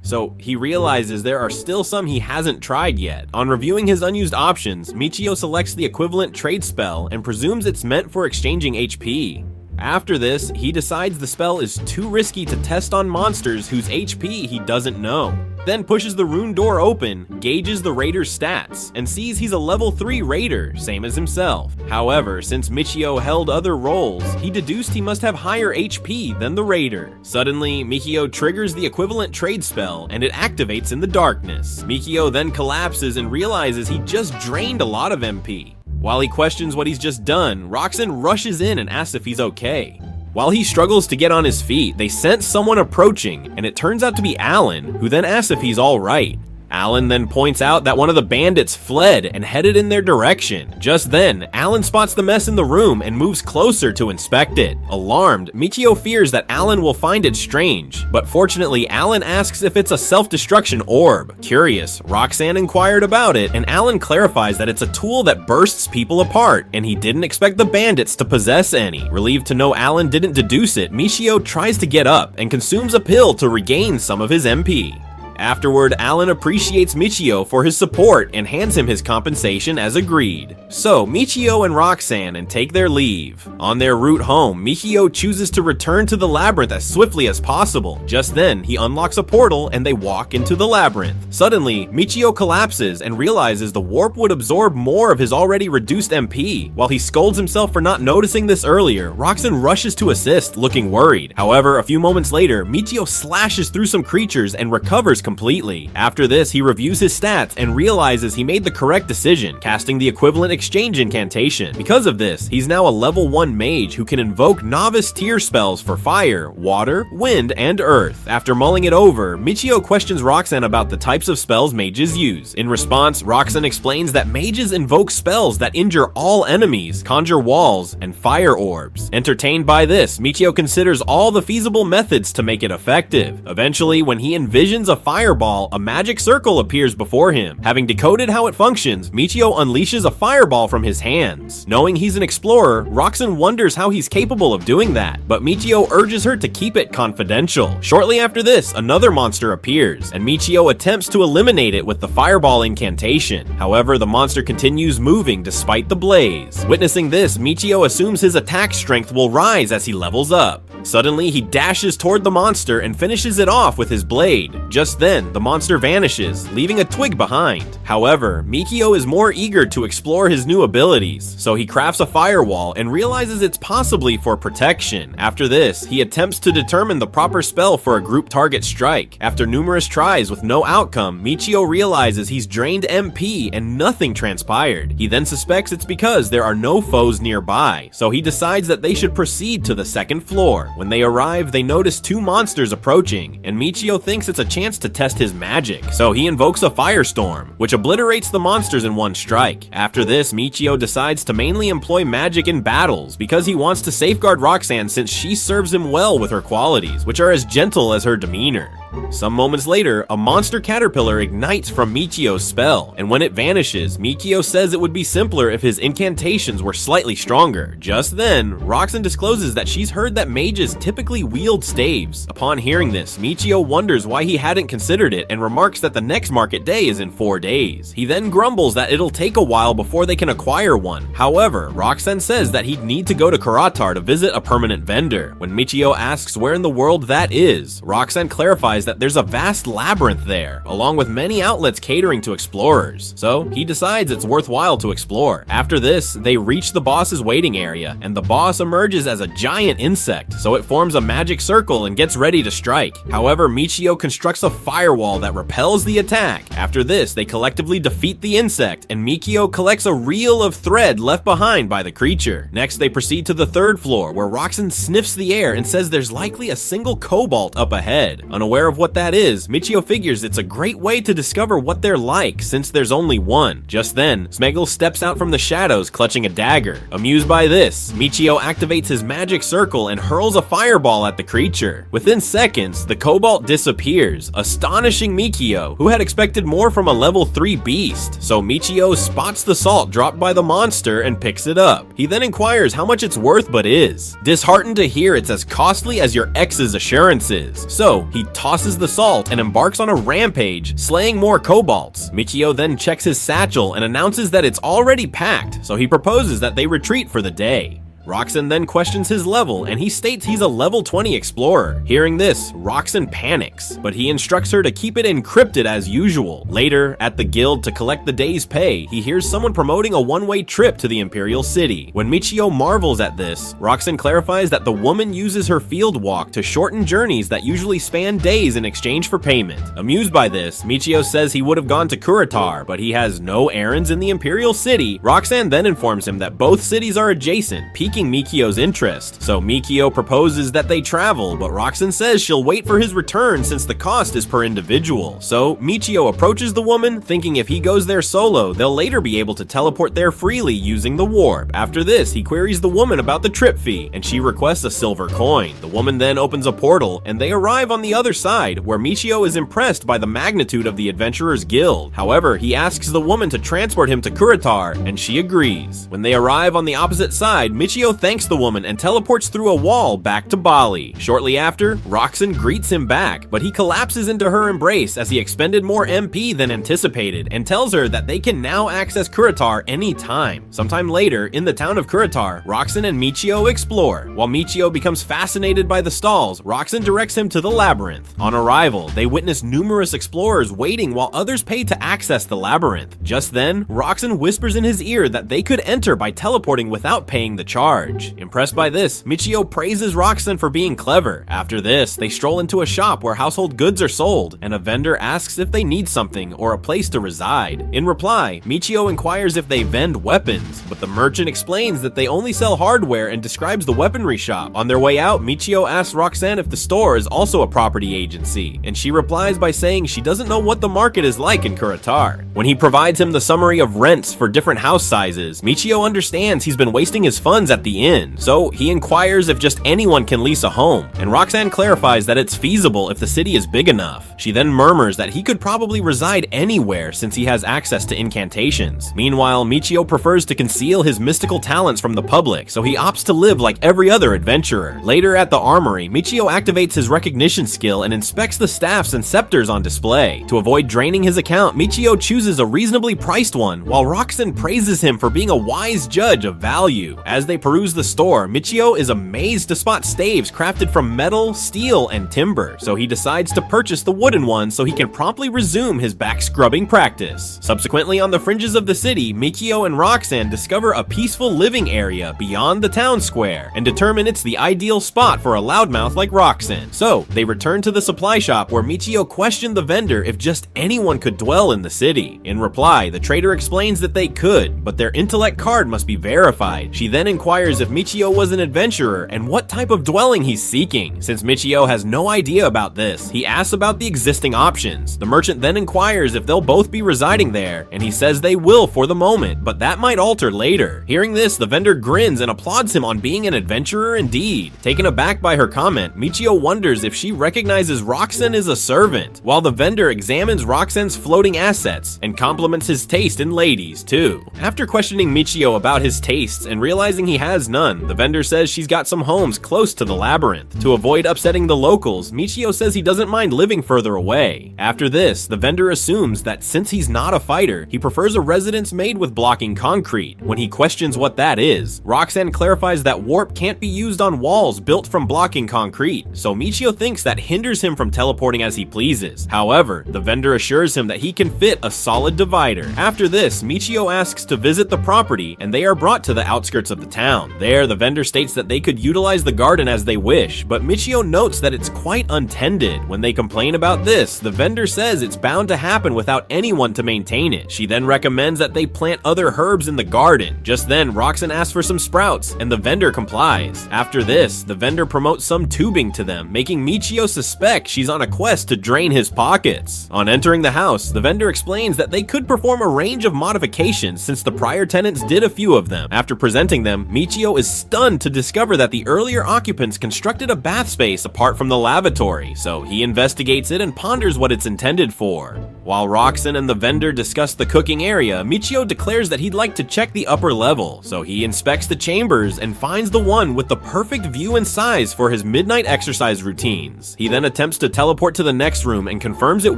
so he realizes there are still some he hasn't tried yet. On reviewing his unused options, Michio selects the equivalent trade spell and presumes it's meant for exchanging HP. After this, he decides the spell is too risky to test on monsters whose HP he doesn't know. Then pushes the rune door open, gauges the raider's stats, and sees he's a level 3 raider, same as himself. However, since Michio held other roles, he deduced he must have higher HP than the raider. Suddenly, Michio triggers the equivalent trade spell, and it activates in the darkness. Michio then collapses and realizes he just drained a lot of MP. While he questions what he's just done, Roxanne rushes in and asks if he's okay. While he struggles to get on his feet, they sense someone approaching, and it turns out to be Alan, who then asks if he's alright. Alan then points out that one of the bandits fled and headed in their direction. Just then, Alan spots the mess in the room and moves closer to inspect it. Alarmed, Michio fears that Alan will find it strange, but fortunately Alan asks if it's a self-destruction orb. Curious, Roxanne inquired about it, and Alan clarifies that it's a tool that bursts people apart, and he didn't expect the bandits to possess any. Relieved to know Alan didn't deduce it, Michio tries to get up and consumes a pill to regain some of his MP. Afterward, Alan appreciates Michio for his support and hands him his compensation as agreed. So, Michio and Roxanne take their leave. On their route home, Michio chooses to return to the labyrinth as swiftly as possible. Just then, he unlocks a portal and they walk into the labyrinth. Suddenly, Michio collapses and realizes the warp would absorb more of his already reduced MP. While he scolds himself for not noticing this earlier, Roxanne rushes to assist, looking worried. However, a few moments later, Michio slashes through some creatures and recovers completely. After this, he reviews his stats and realizes he made the correct decision, casting the equivalent exchange incantation. Because of this, he's now a level 1 mage who can invoke novice tier spells for fire, water, wind, and earth. After mulling it over, Michio questions Roxanne about the types of spells mages use. In response, Roxanne explains that mages invoke spells that injure all enemies, conjure walls, and fire orbs. Entertained by this, Michio considers all the feasible methods to make it effective. Eventually, when he envisions a fireball, a magic circle appears before him. Having decoded how it functions, Michio unleashes a fireball from his hands. Knowing he's an explorer, Roxanne wonders how he's capable of doing that, but Michio urges her to keep it confidential. Shortly after this, another monster appears, and Michio attempts to eliminate it with the fireball incantation. However, the monster continues moving despite the blaze. Witnessing this, Michio assumes his attack strength will rise as he levels up. Suddenly, he dashes toward the monster and finishes it off with his blade. Just then, the monster vanishes, leaving a twig behind. However, Michio is more eager to explore his new abilities, so he crafts a firewall and realizes it's possibly for protection. After this, he attempts to determine the proper spell for a group target strike. After numerous tries with no outcome, Michio realizes he's drained MP and nothing transpired. He then suspects it's because there are no foes nearby, so he decides that they should proceed to the second floor. When they arrive, they notice 2 monsters approaching, and Michio thinks it's a chance to test his magic, so he invokes a firestorm, which obliterates the monsters in one strike. After this, Michio decides to mainly employ magic in battles because he wants to safeguard Roxanne since she serves him well with her qualities, which are as gentle as her demeanor. Some moments later, a monster caterpillar ignites from Michio's spell, and when it vanishes, Michio says it would be simpler if his incantations were slightly stronger. Just then, Roxanne discloses that she's heard that mages typically wield staves. Upon hearing this, Michio wonders why he hadn't considered it and remarks that the next market day is in 4 days. He then grumbles that it'll take a while before they can acquire one. However, Roxanne says that he'd need to go to Karatar to visit a permanent vendor. When Michio asks where in the world that is, Roxanne clarifies that there's a vast labyrinth there, along with many outlets catering to explorers, so he decides it's worthwhile to explore. After this, they reach the boss's waiting area, and the boss emerges as a giant insect, so it forms a magic circle and gets ready to strike. However, Michio constructs a firewall that repels the attack. After this, they collectively defeat the insect, and Mikio collects a reel of thread left behind by the creature. Next, they proceed to the 3rd floor, where Roxanne sniffs the air and says there's likely a single cobalt up ahead. Unaware of what that is, Michio figures it's a great way to discover what they're like, since there's only one. Just then, Smeagol steps out from the shadows clutching a dagger. Amused by this, Michio activates his magic circle and hurls a fireball at the creature. Within seconds, the cobalt disappears, astonishing Mikio, who had expected more from a level 3 beast. So Michio spots the salt dropped by the monster and picks it up. He then inquires how much it's worth but is disheartened to hear it's as costly as your ex's assurances. So he tosses the salt and embarks on a rampage, slaying more kobolds. Michio then checks his satchel and announces that it's already packed, so he proposes that they retreat for the day. Roxanne then questions his level, and he states he's a level 20 explorer. Hearing this, Roxanne panics, but he instructs her to keep it encrypted as usual. Later, at the guild to collect the day's pay, he hears someone promoting a one-way trip to the Imperial City. When Michio marvels at this, Roxanne clarifies that the woman uses her field walk to shorten journeys that usually span days in exchange for payment. Amused by this, Michio says he would have gone to Kuritar, but he has no errands in the Imperial City. Roxanne then informs him that both cities are adjacent, piquing Mikio's interest. So Mikio proposes that they travel, but Roxanne says she'll wait for his return since the cost is per individual. So Michio approaches the woman, thinking if he goes there solo, they'll later be able to teleport there freely using the warp. After this, he queries the woman about the trip fee, and she requests a silver coin. The woman then opens a portal, and they arrive on the other side, where Michio is impressed by the magnitude of the Adventurers Guild. However, he asks the woman to transport him to Kuritar, and she agrees. When they arrive on the opposite side, Michio thanks the woman and teleports through a wall back to Bali. Shortly after, Roxanne greets him back, but he collapses into her embrace as he expended more MP than anticipated and tells her that they can now access Kuritar anytime. Sometime later, in the town of Kuritar, Roxanne and Michio explore. While Michio becomes fascinated by the stalls, Roxanne directs him to the labyrinth. On arrival, they witness numerous explorers waiting while others pay to access the labyrinth. Just then, Roxanne whispers in his ear that they could enter by teleporting without paying the charge. Impressed by this, Michio praises Roxanne for being clever. After this, they stroll into a shop where household goods are sold, and a vendor asks if they need something or a place to reside. In reply, Michio inquires if they vend weapons, but the merchant explains that they only sell hardware and describes the weaponry shop. On their way out, Michio asks Roxanne if the store is also a property agency, and she replies by saying she doesn't know what the market is like in Kuritar. When he provides him the summary of rents for different house sizes, Michio understands he's been wasting his funds at the inn, so he inquires if just anyone can lease a home, and Roxanne clarifies that it's feasible if the city is big enough. She then murmurs that he could probably reside anywhere since he has access to incantations. Meanwhile, Michio prefers to conceal his mystical talents from the public, so he opts to live like every other adventurer. Later at the armory, Michio activates his recognition skill and inspects the staffs and scepters on display. To avoid draining his account, Michio chooses a reasonably priced one, while Roxanne praises him for being a wise judge of value. As they peruse the store, Michio is amazed to spot staves crafted from metal, steel, and timber, so he decides to purchase the wooden one so he can promptly resume his back-scrubbing practice. Subsequently, on the fringes of the city, Michio and Roxanne discover a peaceful living area beyond the town square and determine it's the ideal spot for a loudmouth like Roxanne. So, they return to the supply shop where Michio questioned the vendor if just anyone could dwell in the city. In reply, the trader explains that they could, but their intellect card must be verified. She then inquires if Michio was an adventurer and what type of dwelling he's seeking. Since Michio has no idea about this, he asks about the existing options. The merchant then inquires if they'll both be residing there, and he says they will for the moment, but that might alter later. Hearing this, the vendor grins and applauds him on being an adventurer indeed. Taken aback by her comment, Michio wonders if she recognizes Roxanne as a servant, while the vendor examines Roxanne's floating assets and compliments his taste in ladies too. After questioning Michio about his tastes and realizing he has none, the vendor says she's got some homes close to the labyrinth. To avoid upsetting the locals, Michio says he doesn't mind living further away. After this, the vendor assumes that since he's not a fighter, he prefers a residence made with blocking concrete. When he questions what that is, Roxanne clarifies that warp can't be used on walls built from blocking concrete, so Michio thinks that hinders him from teleporting as he pleases. However, the vendor assures him that he can fit a solid divider. After this, Michio asks to visit the property, and they are brought to the outskirts of the town. town. There, the vendor states that they could utilize the garden as they wish, but Michio notes that it's quite untended. When they complain about this, the vendor says it's bound to happen without anyone to maintain it. She then recommends that they plant other herbs in the garden. Just then, Roxanne asks for some sprouts, and the vendor complies. After this, the vendor promotes some tubing to them, making Michio suspect she's on a quest to drain his pockets. On entering the house, the vendor explains that they could perform a range of modifications since the prior tenants did a few of them. After presenting them, Michio is stunned to discover that the earlier occupants constructed a bath space apart from the lavatory, so he investigates it and ponders what it's intended for. While Roxanne and the vendor discuss the cooking area, Michio declares that he'd like to check the upper level, so he inspects the chambers and finds the one with the perfect view and size for his midnight exercise routines. He then attempts to teleport to the next room and confirms it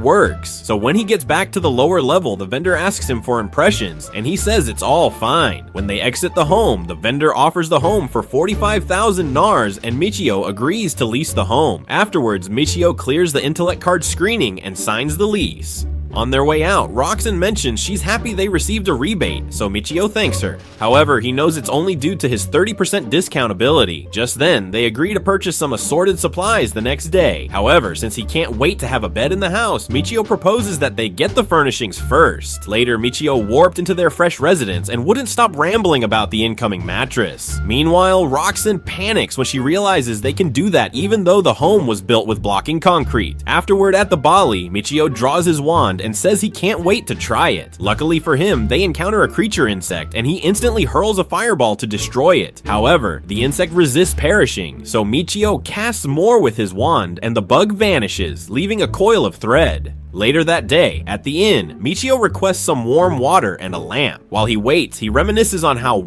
works, so when he gets back to the lower level, the vendor asks him for impressions, and he says it's all fine. When they exit the home, the vendor offers the home for 45,000 NARS, and Michio agrees to lease the home. Afterwards, Michio clears the intellect card screening and signs the lease. On their way out, Roxanne mentions she's happy they received a rebate, so Michio thanks her. However, he knows it's only due to his 30% discount ability. Just then, they agree to purchase some assorted supplies the next day. However, since he can't wait to have a bed in the house, Michio proposes that they get the furnishings first. Later, Michio warped into their fresh residence and wouldn't stop rambling about the incoming mattress. Meanwhile, Roxanne panics when she realizes they can do that even though the home was built with blocking concrete. Afterward, at the Bali, Michio draws his wand and says he can't wait to try it. Luckily for him, they encounter a creature insect and he instantly hurls a fireball to destroy it. However, the insect resists perishing, so Michio casts more with his wand and the bug vanishes, leaving a coil of thread. Later that day, at the inn, Michio requests some warm water and a lamp. While he waits, he reminisces on how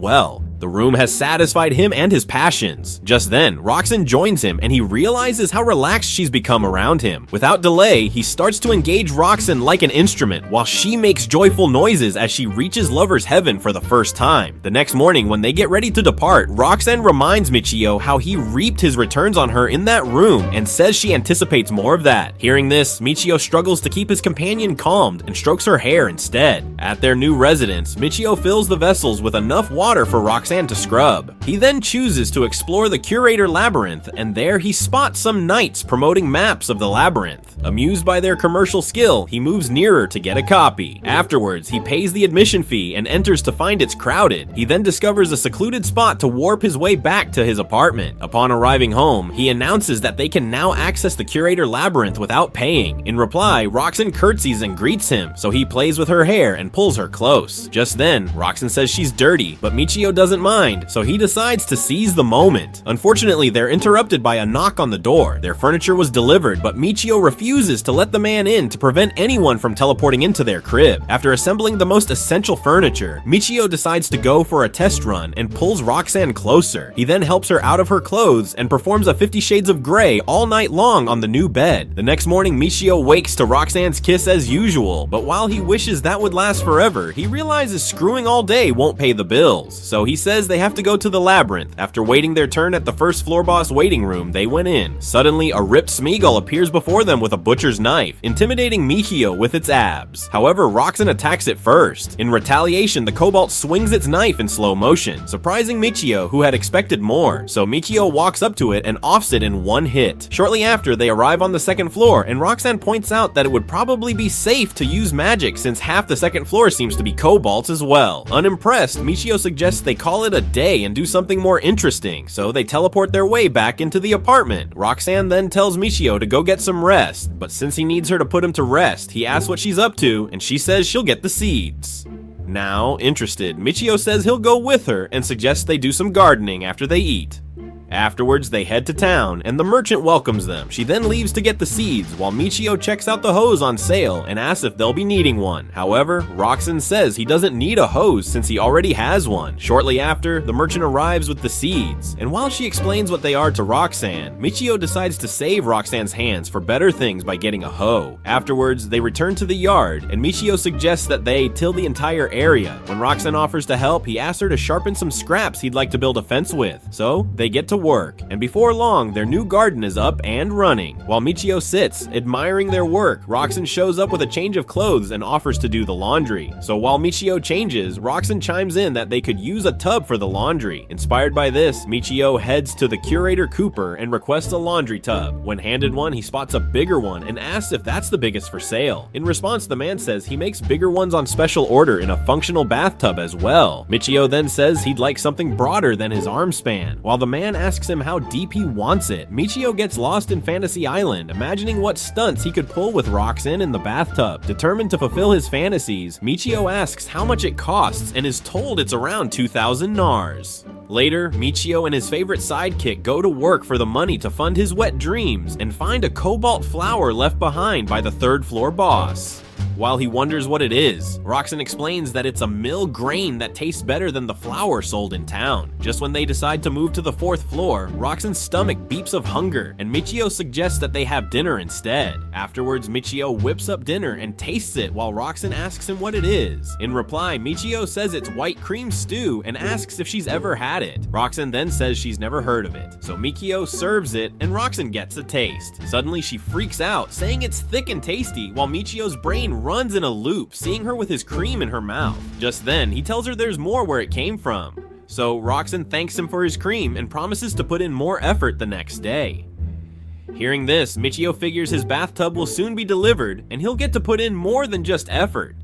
the room has satisfied him and his passions. Just then, Roxanne joins him and he realizes how relaxed she's become around him. Without delay, he starts to engage Roxanne like an instrument while she makes joyful noises as she reaches lover's heaven for the first time. The next morning, when they get ready to depart, Roxanne reminds Michio how he reaped his returns on her in that room and says she anticipates more of that. Hearing this, Michio struggles to keep his companion calmed and strokes her hair instead. At their new residence, Michio fills the vessels with enough water for Roxanne to scrub. He then chooses to explore the Curator Labyrinth, and there he spots some knights promoting maps of the labyrinth. Amused by their commercial skill, he moves nearer to get a copy. Afterwards, he pays the admission fee and enters to find it's crowded. He then discovers a secluded spot to warp his way back to his apartment. Upon arriving home, he announces that they can now access the Curator Labyrinth without paying. In reply, Roxanne curtsies and greets him, so he plays with her hair and pulls her close. Just then, Roxanne says she's dirty, but Michio doesn't mind, so he decides to seize the moment. Unfortunately, they're interrupted by a knock on the door. Their furniture was delivered, but Michio refuses to let the man in to prevent anyone from teleporting into their crib. After assembling the most essential furniture, Michio decides to go for a test run and pulls Roxanne closer. He then helps her out of her clothes and performs a 50 Shades of Grey all night long on the new bed. The next morning, Michio wakes to Roxanne's kiss as usual, but while he wishes that would last forever, he realizes screwing all day won't pay the bills, so he says they have to go to the labyrinth. After waiting their turn at the first floor boss waiting room, they went in. Suddenly, a ripped Smeagol appears before them with a butcher's knife, intimidating Michio with its abs. However, Roxanne attacks it first. In retaliation, the Cobalt swings its knife in slow motion, surprising Michio, who had expected more, so Michio walks up to it and offs it in one hit. Shortly after, they arrive on the second floor, and Roxanne points out that it would probably be safe to use magic since half the second floor seems to be Cobalts as well. Unimpressed, Michio suggests they call it a day and do something more interesting, so they teleport their way back into the apartment. Roxanne then tells Michio to go get some rest, but since he needs her to put him to rest, he asks what she's up to, and she says she'll get the seeds. Now, interested, Michio says he'll go with her and suggests they do some gardening after they eat. Afterwards, they head to town, and the merchant welcomes them. She then leaves to get the seeds, while Michio checks out the hose on sale and asks if they'll be needing one. However, Roxanne says he doesn't need a hose since he already has one. Shortly after, the merchant arrives with the seeds, and while she explains what they are to Roxanne, Michio decides to save Roxanne's hands for better things by getting a hoe. Afterwards, they return to the yard, and Michio suggests that they till the entire area. When Roxanne offers to help, he asks her to sharpen some scraps he'd like to build a fence with, so they get to work, and before long, their new garden is up and running. While Michio sits, admiring their work, Roxanne shows up with a change of clothes and offers to do the laundry. So while Michio changes, Roxanne chimes in that they could use a tub for the laundry. Inspired by this, Michio heads to the curator Cooper and requests a laundry tub. When handed one, he spots a bigger one and asks if that's the biggest for sale. In response, the man says he makes bigger ones on special order in a functional bathtub as well. Michio then says he'd like something broader than his arm span. While the man asks him how deep he wants it, Michio gets lost in Fantasy Island, imagining what stunts he could pull with Roxanne in the bathtub. Determined to fulfill his fantasies, Michio asks how much it costs and is told it's around 2,000 NARS. Later, Michio and his favorite sidekick go to work for the money to fund his wet dreams and find a cobalt flower left behind by the third-floor boss. While he wonders what it is, Roxanne explains that it's a mill grain that tastes better than the flour sold in town. Just when they decide to move to the 4th floor, Roxanne's stomach beeps of hunger, and Michio suggests that they have dinner instead. Afterwards, Michio whips up dinner and tastes it while Roxanne asks him what it is. In reply, Michio says it's white cream stew and asks if she's ever had it. Roxanne then says she's never heard of it, so Michio serves it and Roxanne gets a taste. Suddenly she freaks out, saying it's thick and tasty, while Michio's brain runs in a loop, seeing her with his cream in her mouth. Just then, he tells her there's more where it came from. So Roxanne thanks him for his cream and promises to put in more effort the next day. Hearing this, Michio figures his bathtub will soon be delivered and he'll get to put in more than just effort.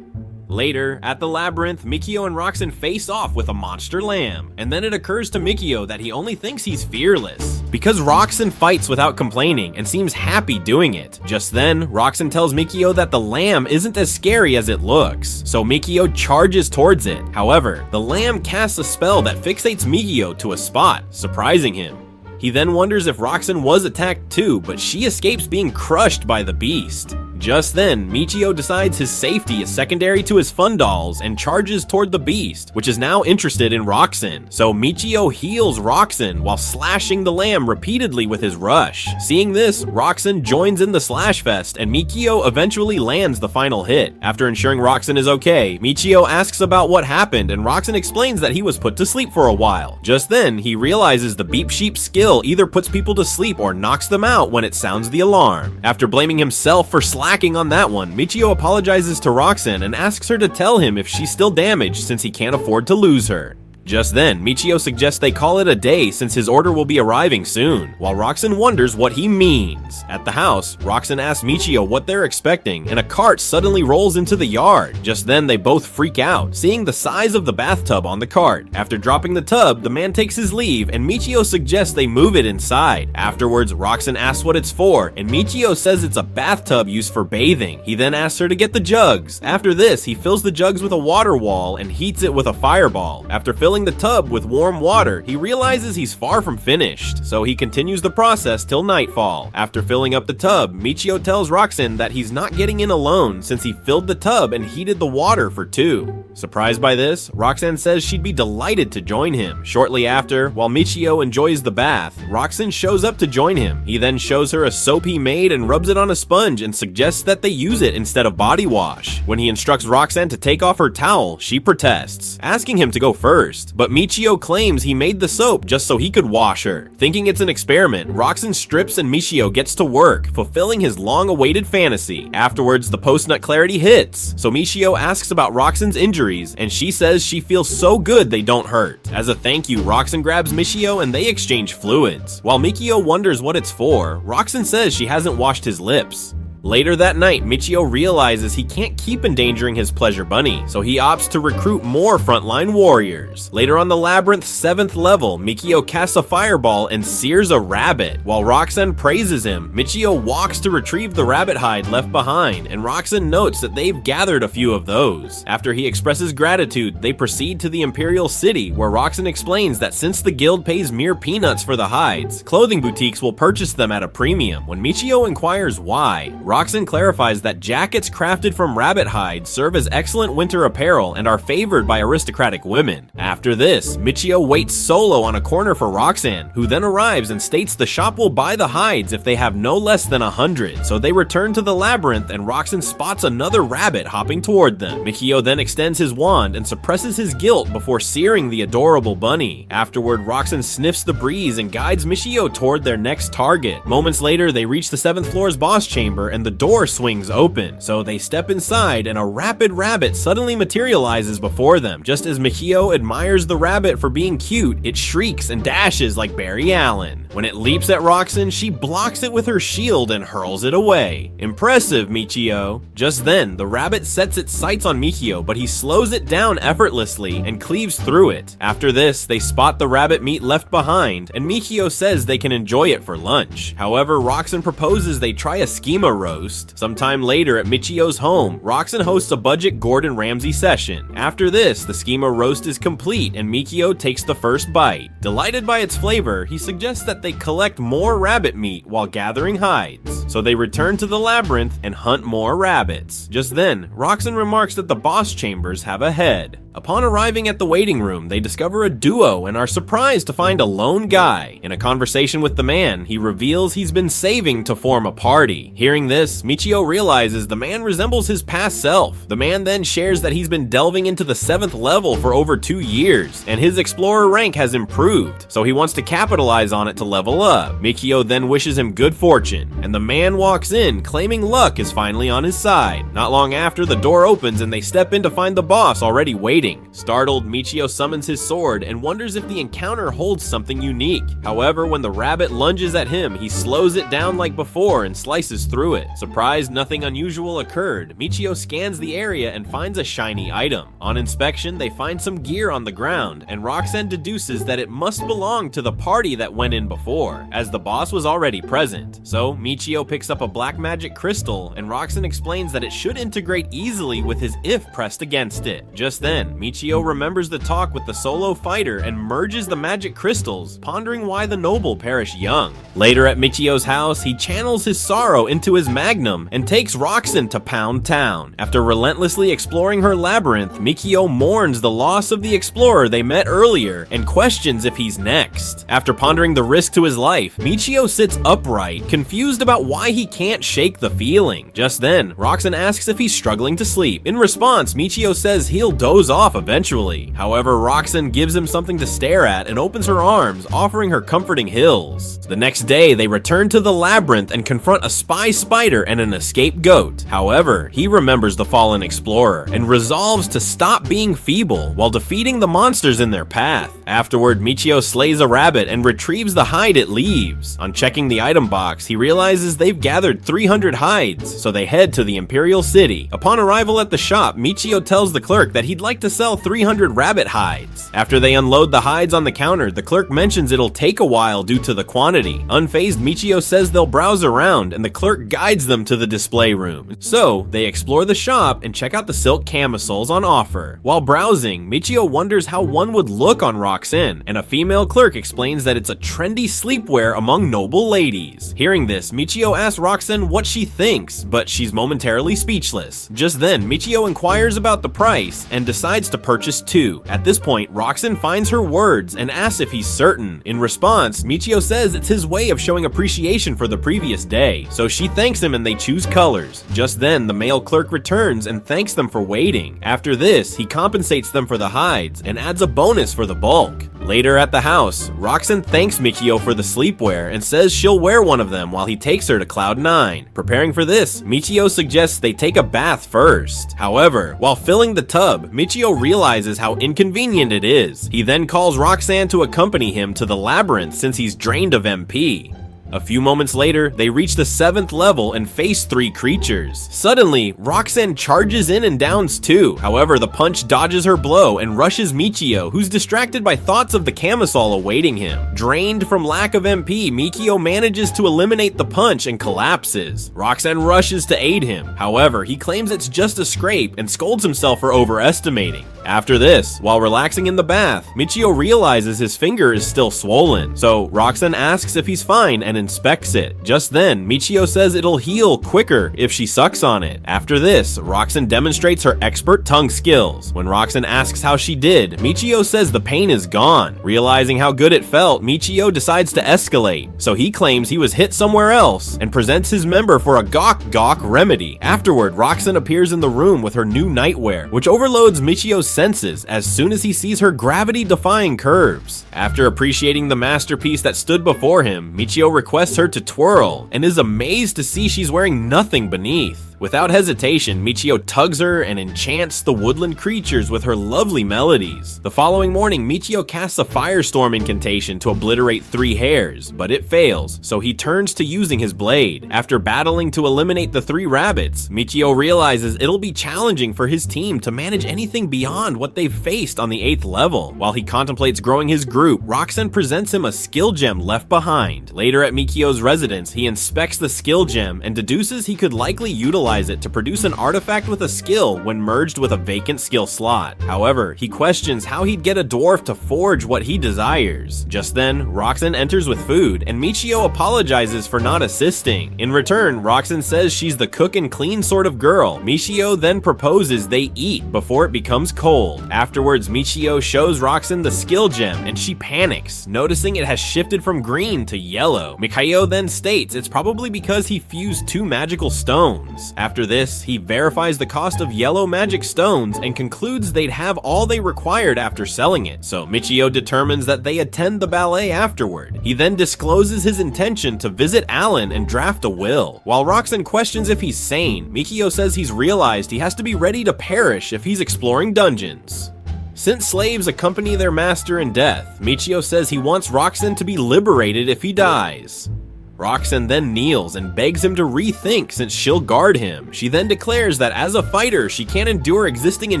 Later, at the labyrinth, Michio and Roxanne face off with a monster lamb, and then it occurs to Michio that he only thinks he's fearless, because Roxanne fights without complaining and seems happy doing it. Just then, Roxanne tells Michio that the lamb isn't as scary as it looks, so Michio charges towards it. However, the lamb casts a spell that fixates Michio to a spot, surprising him. He then wonders if Roxanne was attacked too, but she escapes being crushed by the beast. Just then, Michio decides his safety is secondary to his fun dolls and charges toward the beast, which is now interested in Roxanne. So Michio heals Roxanne while slashing the lamb repeatedly with his rush. Seeing this, Roxanne joins in the slash fest and Michio eventually lands the final hit. After ensuring Roxanne is okay, Michio asks about what happened and Roxanne explains that he was put to sleep for a while. Just then, he realizes the beep sheep skill either puts people to sleep or knocks them out when it sounds the alarm. After blaming himself for slacking on that one, Michio apologizes to Roxanne and asks her to tell him if she's still damaged since he can't afford to lose her. Just then, Michio suggests they call it a day since his order will be arriving soon, while Roxanne wonders what he means. At the house, Roxanne asks Michio what they're expecting, and a cart suddenly rolls into the yard. Just then, they both freak out, seeing the size of the bathtub on the cart. After dropping the tub, the man takes his leave, and Michio suggests they move it inside. Afterwards, Roxanne asks what it's for, and Michio says it's a bathtub used for bathing. He then asks her to get the jugs. After this, he fills the jugs with a water wall and heats it with a fireball. After filling the tub with warm water, he realizes he's far from finished, so he continues the process till nightfall. After filling up the tub, Michio tells Roxanne that he's not getting in alone since he filled the tub and heated the water for two. Surprised by this, Roxanne says she'd be delighted to join him. Shortly after, while Michio enjoys the bath, Roxanne shows up to join him. He then shows her a soap he made and rubs it on a sponge and suggests that they use it instead of body wash. When he instructs Roxanne to take off her towel, she protests, asking him to go first. But Michio claims he made the soap just so he could wash her. Thinking it's an experiment, Roxanne strips and Michio gets to work, fulfilling his long-awaited fantasy. Afterwards, the post-nut clarity hits, so Michio asks about Roxanne's injuries, and she says she feels so good they don't hurt. As a thank you, Roxanne grabs Michio and they exchange fluids. While Michio wonders what it's for, Roxanne says she hasn't washed his lips. Later that night, Michio realizes he can't keep endangering his pleasure bunny, so he opts to recruit more frontline warriors. Later on the labyrinth's 7th level, Michio casts a fireball and sears a rabbit. While Roxanne praises him, Michio walks to retrieve the rabbit hide left behind, and Roxanne notes that they've gathered a few of those. After he expresses gratitude, they proceed to the Imperial City, where Roxanne explains that since the guild pays mere peanuts for the hides, clothing boutiques will purchase them at a premium. When Michio inquires why, Roxanne clarifies that jackets crafted from rabbit hide serve as excellent winter apparel and are favored by aristocratic women. After this, Michio waits solo on a corner for Roxanne, who then arrives and states the shop will buy the hides if they have no less than 100. So they return to the labyrinth and Roxanne spots another rabbit hopping toward them. Michio then extends his wand and suppresses his guilt before searing the adorable bunny. Afterward, Roxanne sniffs the breeze and guides Michio toward their next target. Moments later, they reach the 7th floor's boss chamber and the door swings open. So they step inside and a rapid rabbit suddenly materializes before them. Just as Michio admires the rabbit for being cute, it shrieks and dashes like Barry Allen. When it leaps at Roxanne, she blocks it with her shield and hurls it away. Impressive, Michio. Just then, the rabbit sets its sights on Michio, but he slows it down effortlessly and cleaves through it. After this, they spot the rabbit meat left behind, and Michio says they can enjoy it for lunch. However, Roxanne proposes they try a schema roast. Sometime later at Michio's home, Roxanne hosts a budget Gordon Ramsay session. After this, the schema roast is complete and Michio takes the first bite. Delighted by its flavor, he suggests that they collect more rabbit meat while gathering hides. So they return to the labyrinth and hunt more rabbits. Just then, Roxanne remarks that the boss chambers have a head. Upon arriving at the waiting room, they discover a duo and are surprised to find a lone guy. In a conversation with the man, he reveals he's been saving to form a party. Hearing this, Michio realizes the man resembles his past self. The man then shares that he's been delving into the 7th level for over 2 years, and his explorer rank has improved, so he wants to capitalize on it to level up. Michio then wishes him good fortune, and the man walks in, claiming luck is finally on his side. Not long after, the door opens and they step in to find the boss already waiting. Startled, Michio summons his sword and wonders if the encounter holds something unique. However, when the rabbit lunges at him, he slows it down like before and slices through it. Surprised nothing unusual occurred, Michio scans the area and finds a shiny item. On inspection, they find some gear on the ground, and Roxanne deduces that it must belong to the party that went in before, as the boss was already present. So, Michio picks up a black magic crystal, and Roxanne explains that it should integrate easily with his if pressed against it. Just then, Michio remembers the talk with the solo fighter and merges the magic crystals, pondering why the noble perish young. Later at Michio's house, he channels his sorrow into his magnum and takes Roxanne to Pound Town. After relentlessly exploring her labyrinth, Michio mourns the loss of the explorer they met earlier and questions if he's next. After pondering the risk to his life, Michio sits upright, confused about why he can't shake the feeling. Just then, Roxanne asks if he's struggling to sleep. In response, Michio says he'll doze off eventually. However, Roxanne gives him something to stare at and opens her arms, offering her comforting hills. The next day, they return to the labyrinth and confront a spy spider and an escaped goat. However, he remembers the fallen explorer and resolves to stop being feeble while defeating the monsters in their path. Afterward, Michio slays a rabbit and retrieves the hide it leaves. On checking the item box, he realizes they've gathered 300 hides, so they head to the Imperial City. Upon arrival at the shop, Michio tells the clerk that he'd like to sell 300 rabbit hides. After they unload the hides on the counter, the clerk mentions it'll take a while due to the quantity. Unfazed, Michio says they'll browse around, and the clerk guides them to the display room. So, they explore the shop and check out the silk camisoles on offer. While browsing, Michio wonders how one would look on Roxanne, and a female clerk explains that it's a trendy sleepwear among noble ladies. Hearing this, Michio asks Roxanne what she thinks, but she's momentarily speechless. Just then, Michio inquires about the price and decides to purchase 2. At this point, Roxanne finds her words and asks if he's certain. In response, Michio says it's his way of showing appreciation for the previous day, so she thanks him and they choose colors. Just then, the male clerk returns and thanks them for waiting. After this, he compensates them for the hides and adds a bonus for the bulk. Later at the house, Roxanne thanks Michio for the sleepwear and says she'll wear one of them while he takes her to Cloud 9. Preparing for this, Michio suggests they take a bath first. However, while filling the tub, Michio realizes how inconvenient it is. He then calls Roxanne to accompany him to the labyrinth since he's drained of MP. A few moments later, they reach the 7th level and face 3 creatures. Suddenly, Roxanne charges in and downs 2. However, the punch dodges her blow and rushes Michio, who's distracted by thoughts of the camisole awaiting him. Drained from lack of MP, Michio manages to eliminate the punch and collapses. Roxanne rushes to aid him. However, he claims it's just a scrape and scolds himself for overestimating. After this, while relaxing in the bath, Michio realizes his finger is still swollen. So, Roxanne asks if he's fine and inspects it. Just then, Michio says it'll heal quicker if she sucks on it. After this, Roxanne demonstrates her expert tongue skills. When Roxanne asks how she did, Michio says the pain is gone. Realizing how good it felt, Michio decides to escalate. So he claims he was hit somewhere else and presents his member for a gawk remedy. Afterward, Roxanne appears in the room with her new nightwear, which overloads Michio's senses as soon as he sees her gravity-defying curves. After appreciating the masterpiece that stood before him, Michio requests her to twirl and is amazed to see she's wearing nothing beneath. Without hesitation, Michio tugs her and enchants the woodland creatures with her lovely melodies. The following morning, Michio casts a firestorm incantation to obliterate 3 hares, but it fails, so he turns to using his blade. After battling to eliminate the 3 rabbits, Michio realizes it'll be challenging for his team to manage anything beyond what they've faced on the 8th level. While he contemplates growing his group, Roxanne presents him a skill gem left behind. Later at Michio's residence, he inspects the skill gem and deduces he could likely utilize it to produce an artifact with a skill when merged with a vacant skill slot. However, he questions how he'd get a dwarf to forge what he desires. Just then, Roxanne enters with food, and Michio apologizes for not assisting. In return, Roxanne says she's the cook and clean sort of girl. Michio then proposes they eat before it becomes cold. Afterwards, Michio shows Roxanne the skill gem, and she panics, noticing it has shifted from green to yellow. Michio then states it's probably because he fused 2 magical stones. After this, he verifies the cost of yellow magic stones and concludes they'd have all they required after selling it, so Michio determines that they attend the ballet afterward. He then discloses his intention to visit Alan and draft a will. While Roxanne questions if he's sane, Michio says he's realized he has to be ready to perish if he's exploring dungeons. Since slaves accompany their master in death, Michio says he wants Roxanne to be liberated if he dies. Roxanne then kneels and begs him to rethink since she'll guard him. She then declares that as a fighter, she can't endure existing in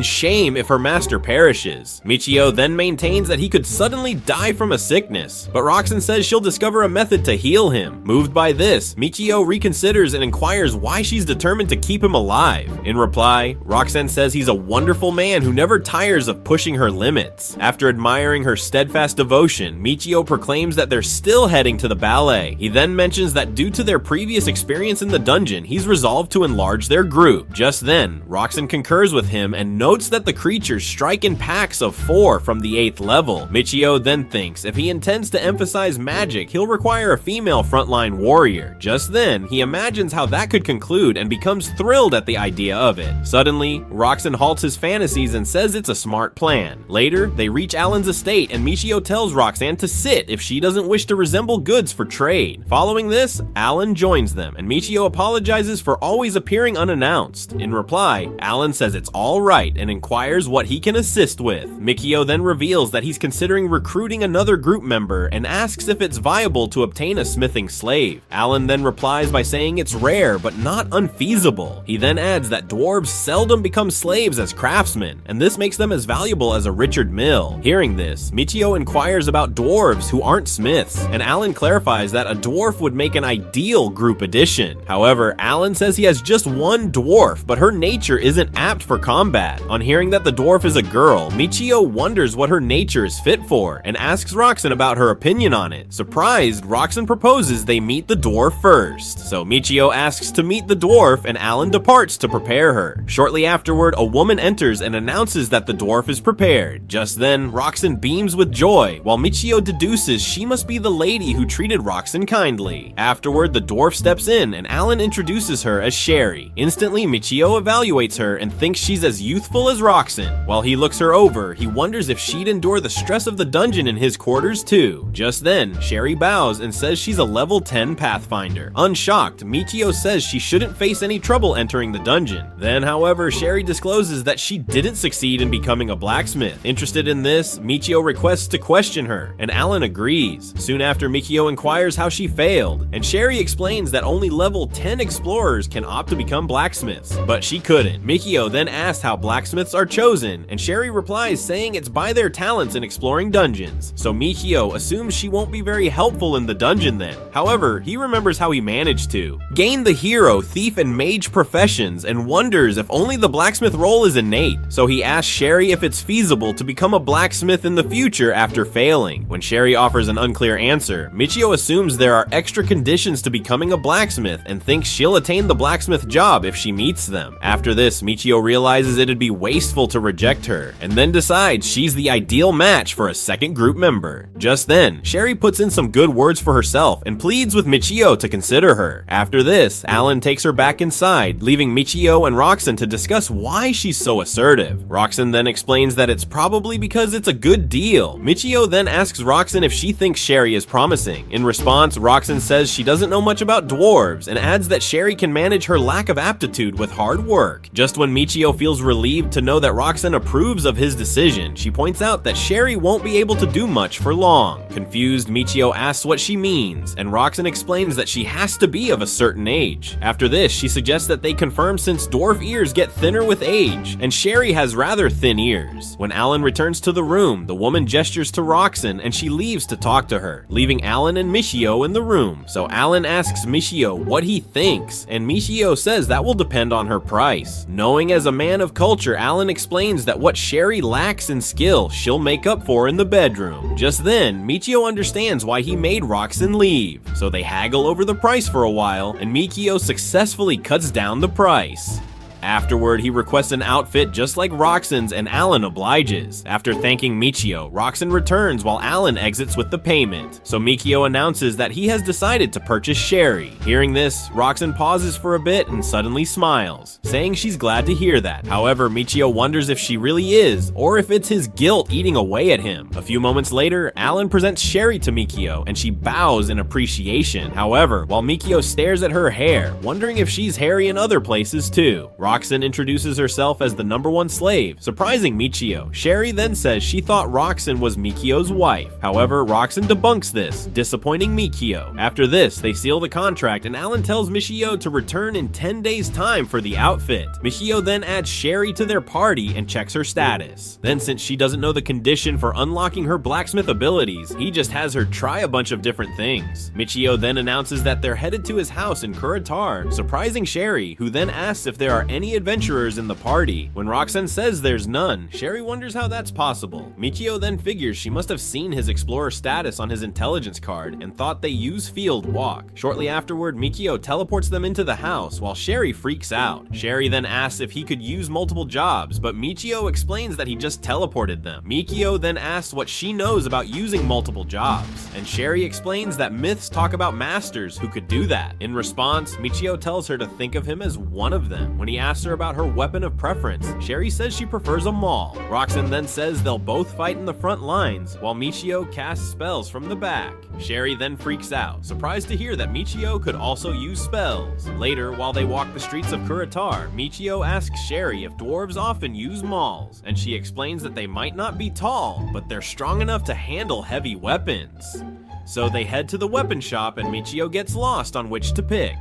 shame if her master perishes. Michio then maintains that he could suddenly die from a sickness, but Roxanne says she'll discover a method to heal him. Moved by this, Michio reconsiders and inquires why she's determined to keep him alive. In reply, Roxanne says he's a wonderful man who never tires of pushing her limits. After admiring her steadfast devotion, Michio proclaims that they're still heading to the ballet. He then mentions that due to their previous experience in the dungeon, he's resolved to enlarge their group. Just then, Roxanne concurs with him and notes that the creatures strike in packs of 4 from the 8th level. Michio then thinks if he intends to emphasize magic, he'll require a female frontline warrior. Just then, he imagines how that could conclude and becomes thrilled at the idea of it. Suddenly, Roxanne halts his fantasies and says it's a smart plan. Later, they reach Alan's estate and Michio tells Roxanne to sit if she doesn't wish to resemble goods for trade. Following this, Alan joins them, and Michio apologizes for always appearing unannounced. In reply, Alan says it's all right and inquires what he can assist with. Michio then reveals that he's considering recruiting another group member and asks if it's viable to obtain a smithing slave. Alan then replies by saying it's rare but not unfeasible. He then adds that dwarves seldom become slaves as craftsmen, and this makes them as valuable as a Richard Mill. Hearing this, Michio inquires about dwarves who aren't smiths, and Alan clarifies that a dwarf would make an ideal group addition. However, Alan says he has just one dwarf, but her nature isn't apt for combat. On hearing that the dwarf is a girl, Michio wonders what her nature is fit for and asks Roxanne about her opinion on it. Surprised, Roxanne proposes they meet the dwarf first. So Michio asks to meet the dwarf and Alan departs to prepare her. Shortly afterward, a woman enters and announces that the dwarf is prepared. Just then, Roxanne beams with joy, while Michio deduces she must be the lady who treated Roxanne kindly. Afterward, the dwarf steps in and Alan introduces her as Sherry. Instantly, Michio evaluates her and thinks she's as youthful as Roxanne. While he looks her over, he wonders if she'd endure the stress of the dungeon in his quarters too. Just then, Sherry bows and says she's a level 10 Pathfinder. Unshocked, Michio says she shouldn't face any trouble entering the dungeon. Then, however, Sherry discloses that she didn't succeed in becoming a blacksmith. Interested in this, Michio requests to question her, and Alan agrees. Soon after, Michio inquires how she failed, and Sherry explains that only level 10 explorers can opt to become blacksmiths, but she couldn't. Michio then asks how blacksmiths are chosen, and Sherry replies saying it's by their talents in exploring dungeons. So Michio assumes she won't be very helpful in the dungeon then. However, he remembers how he managed to gain the hero, thief, and mage professions and wonders if only the blacksmith role is innate. So he asks Sherry if it's feasible to become a blacksmith in the future after failing. When Sherry offers an unclear answer, Michio assumes there are extra extra conditions to becoming a blacksmith and thinks she'll attain the blacksmith job if she meets them. After this, Michio realizes it'd be wasteful to reject her, and then decides she's the ideal match for a second group member. Just then, Sherry puts in some good words for herself and pleads with Michio to consider her. After this, Alan takes her back inside, leaving Michio and Roxanne to discuss why she's so assertive. Roxanne then explains that it's probably because it's a good deal. Michio then asks Roxanne if she thinks Sherry is promising. In response, Roxanne says she doesn't know much about dwarves and adds that Sherry can manage her lack of aptitude with hard work. Just when Michio feels relieved to know that Roxanne approves of his decision, she points out that Sherry won't be able to do much for long. Confused, Michio asks what she means, and Roxanne explains that she has to be of a certain age. After this, she suggests that they confirm since dwarf ears get thinner with age, and Sherry has rather thin ears. When Alan returns to the room, the woman gestures to Roxanne and she leaves to talk to her, leaving Alan and Michio in the room. So Alan asks Michio what he thinks, and Michio says that will depend on her price. Knowing as a man of culture, Alan explains that what Sherry lacks in skill, she'll make up for in the bedroom. Just then, Michio understands why he made Roxanne leave, so they haggle over the price for a while, and Michio successfully cuts down the price. Afterward, he requests an outfit just like Roxanne's and Alan obliges. After thanking Michio, Roxanne returns while Alan exits with the payment. So Michio announces that he has decided to purchase Sherry. Hearing this, Roxanne pauses for a bit and suddenly smiles, saying she's glad to hear that. However, Michio wonders if she really is, or if it's his guilt eating away at him. A few moments later, Alan presents Sherry to Michio, and she bows in appreciation. However, while Michio stares at her hair, wondering if she's hairy in other places too, Roxanne introduces herself as the #1 slave, surprising Michio. Sherry then says she thought Roxanne was Michio's wife. However, Roxanne debunks this, disappointing Michio. After this, they seal the contract and Alan tells Michio to return in 10 days' time for the outfit. Michio then adds Sherry to their party and checks her status. Then, since she doesn't know the condition for unlocking her blacksmith abilities, he just has her try a bunch of different things. Michio then announces that they're headed to his house in Kuritar, surprising Sherry, who then asks if there are any adventurers in the party. When Roxanne says there's none, Sherry wonders how that's possible. Michio then figures she must have seen his explorer status on his intelligence card and thought they use field walk. Shortly afterward, Michio teleports them into the house while Sherry freaks out. Sherry then asks if he could use multiple jobs, but Michio explains that he just teleported them. Michio then asks what she knows about using multiple jobs, and Sherry explains that myths talk about masters who could do that. In response, Michio tells her to think of him as one of them. When he asks her about her weapon of preference, Sherry says she prefers a maul. Roxanne then says they'll both fight in the front lines, while Michio casts spells from the back. Sherry then freaks out, surprised to hear that Michio could also use spells. Later, while they walk the streets of Kuritar, Michio asks Sherry if dwarves often use mauls, and she explains that they might not be tall, but they're strong enough to handle heavy weapons. So they head to the weapon shop and Michio gets lost on which to pick.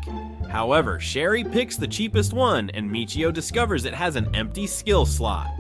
However, Sherry picks the cheapest one and Michio discovers it has an empty skill slot.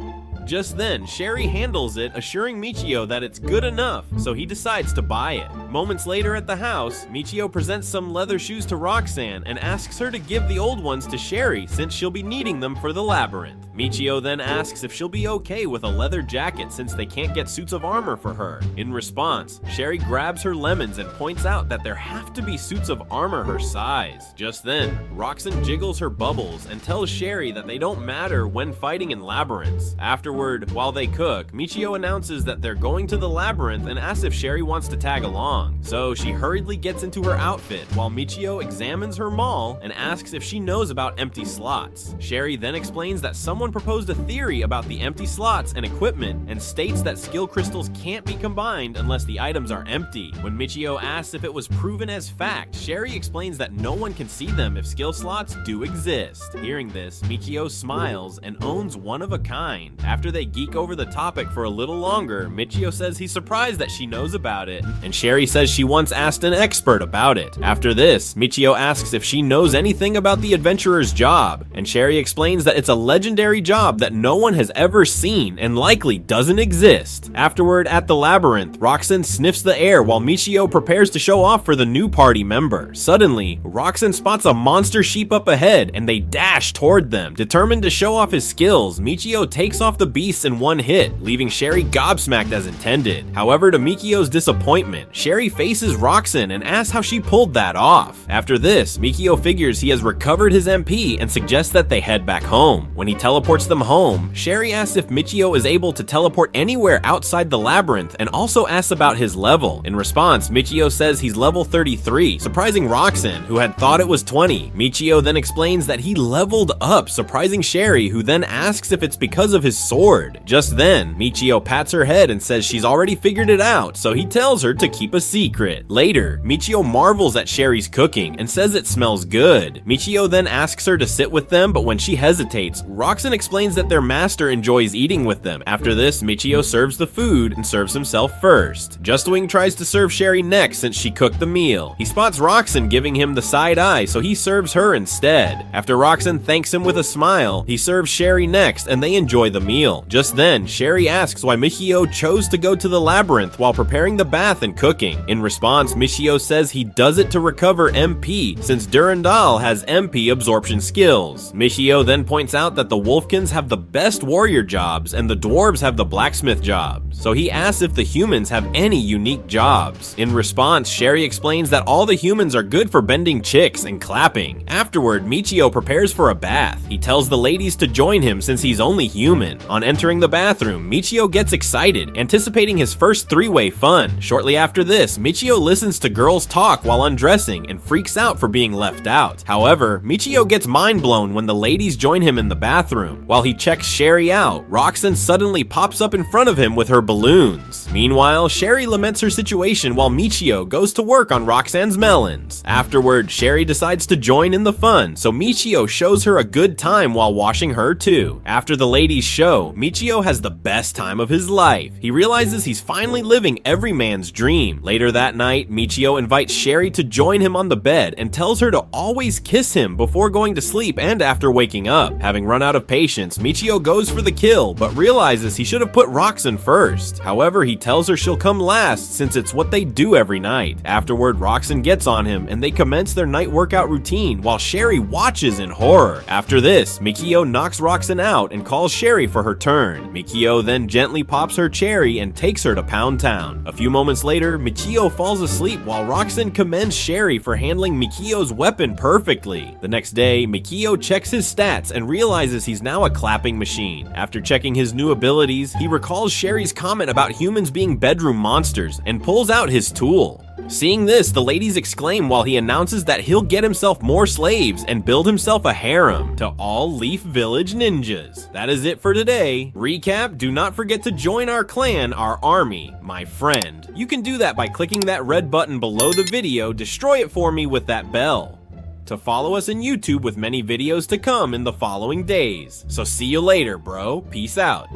Just then, Sherry handles it, assuring Michio that it's good enough, so he decides to buy it. Moments later at the house, Michio presents some leather shoes to Roxanne and asks her to give the old ones to Sherry since she'll be needing them for the labyrinth. Michio then asks if she'll be okay with a leather jacket since they can't get suits of armor for her. In response, Sherry grabs her lemons and points out that there have to be suits of armor her size. Just then, Roxanne jiggles her bubbles and tells Sherry that they don't matter when fighting in labyrinths. Afterward, while they cook, Michio announces that they're going to the labyrinth and asks if Sherry wants to tag along. So she hurriedly gets into her outfit while Michio examines her maul and asks if she knows about empty slots. Sherry then explains that someone proposed a theory about the empty slots and equipment and states that skill crystals can't be combined unless the items are empty. When Michio asks if it was proven as fact, Sherry explains that no one can see them if skill slots do exist. Hearing this, Michio smiles and owns one of a kind. After they geek over the topic for a little longer, Michio says he's surprised that she knows about it, and Sherry says she once asked an expert about it. After this, Michio asks if she knows anything about the adventurer's job, and Sherry explains that it's a legendary mystery job that no one has ever seen and likely doesn't exist. Afterward, at the labyrinth, Roxanne sniffs the air while Michio prepares to show off for the new party member. Suddenly, Roxanne spots a monster sheep up ahead and they dash toward them. Determined to show off his skills, Michio takes off the beasts in one hit, leaving Sherry gobsmacked as intended. However, to Mikio's disappointment, Sherry faces Roxanne and asks how she pulled that off. After this, Mikio figures he has recovered his MP and suggests that they head back home. When he teleports them home, Sherry asks if Michio is able to teleport anywhere outside the labyrinth and also asks about his level. In response, Michio says he's level 33, surprising Roxanne, who had thought it was 20. Michio then explains that he leveled up, surprising Sherry, who then asks if it's because of his sword. Just then, Michio pats her head and says she's already figured it out, so he tells her to keep a secret. Later, Michio marvels at Sherry's cooking and says it smells good. Michio then asks her to sit with them, but when she hesitates, Roxanne explains that their master enjoys eating with them. After this, Michio serves the food and serves himself first. Justwing tries to serve Sherry next since she cooked the meal. He spots Roxanne giving him the side eye, so he serves her instead. After Roxanne thanks him with a smile, he serves Sherry next and they enjoy the meal. Just then, Sherry asks why Michio chose to go to the labyrinth while preparing the bath and cooking. In response, Michio says he does it to recover MP, since Durandal has MP absorption skills. Michio then points out that the Wolfkins have the best warrior jobs and the dwarves have the blacksmith jobs, so he asks if the humans have any unique jobs. In response, Sherry explains that all the humans are good for bending chicks and clapping. Afterward, Michio prepares for a bath. He tells the ladies to join him since he's only human. On entering the bathroom, Michio gets excited, anticipating his first three-way fun. Shortly after this, Michio listens to girls talk while undressing and freaks out for being left out. However, Michio gets mind blown when the ladies join him in the bathroom. While he checks Sherry out, Roxanne suddenly pops up in front of him with her balloons. Meanwhile, Sherry laments her situation while Michio goes to work on Roxanne's melons. Afterward, Sherry decides to join in the fun, so Michio shows her a good time while washing her too. After the ladies show, Michio has the best time of his life. He realizes he's finally living every man's dream. Later that night, Michio invites Sherry to join him on the bed and tells her to always kiss him before going to sleep and after waking up. Having run out of patience, Michio goes for the kill, but realizes he should have put Roxanne first. However, he tells her she'll come last since it's what they do every night. Afterward, Roxanne gets on him and they commence their night workout routine while Sherry watches in horror. After this, Michio knocks Roxanne out and calls Sherry for her turn. Michio then gently pops her cherry and takes her to Pound Town. A few moments later, Michio falls asleep while Roxanne commends Sherry for handling Michio's weapon perfectly. The next day, Michio checks his stats and realizes he's now a clapping machine. After checking his new abilities, he recalls Sherry's comment about humans being bedroom monsters and pulls out his tool. Seeing this, the ladies exclaim while he announces that he'll get himself more slaves and build himself a harem to all Leaf Village ninjas. That is it for today. Recap: do not forget to join our clan, our army, my friend. You can do that by clicking that red button below the video. Destroy it for me with that bell. To follow us on YouTube with many videos to come in the following days. So see you later, bro. Peace out.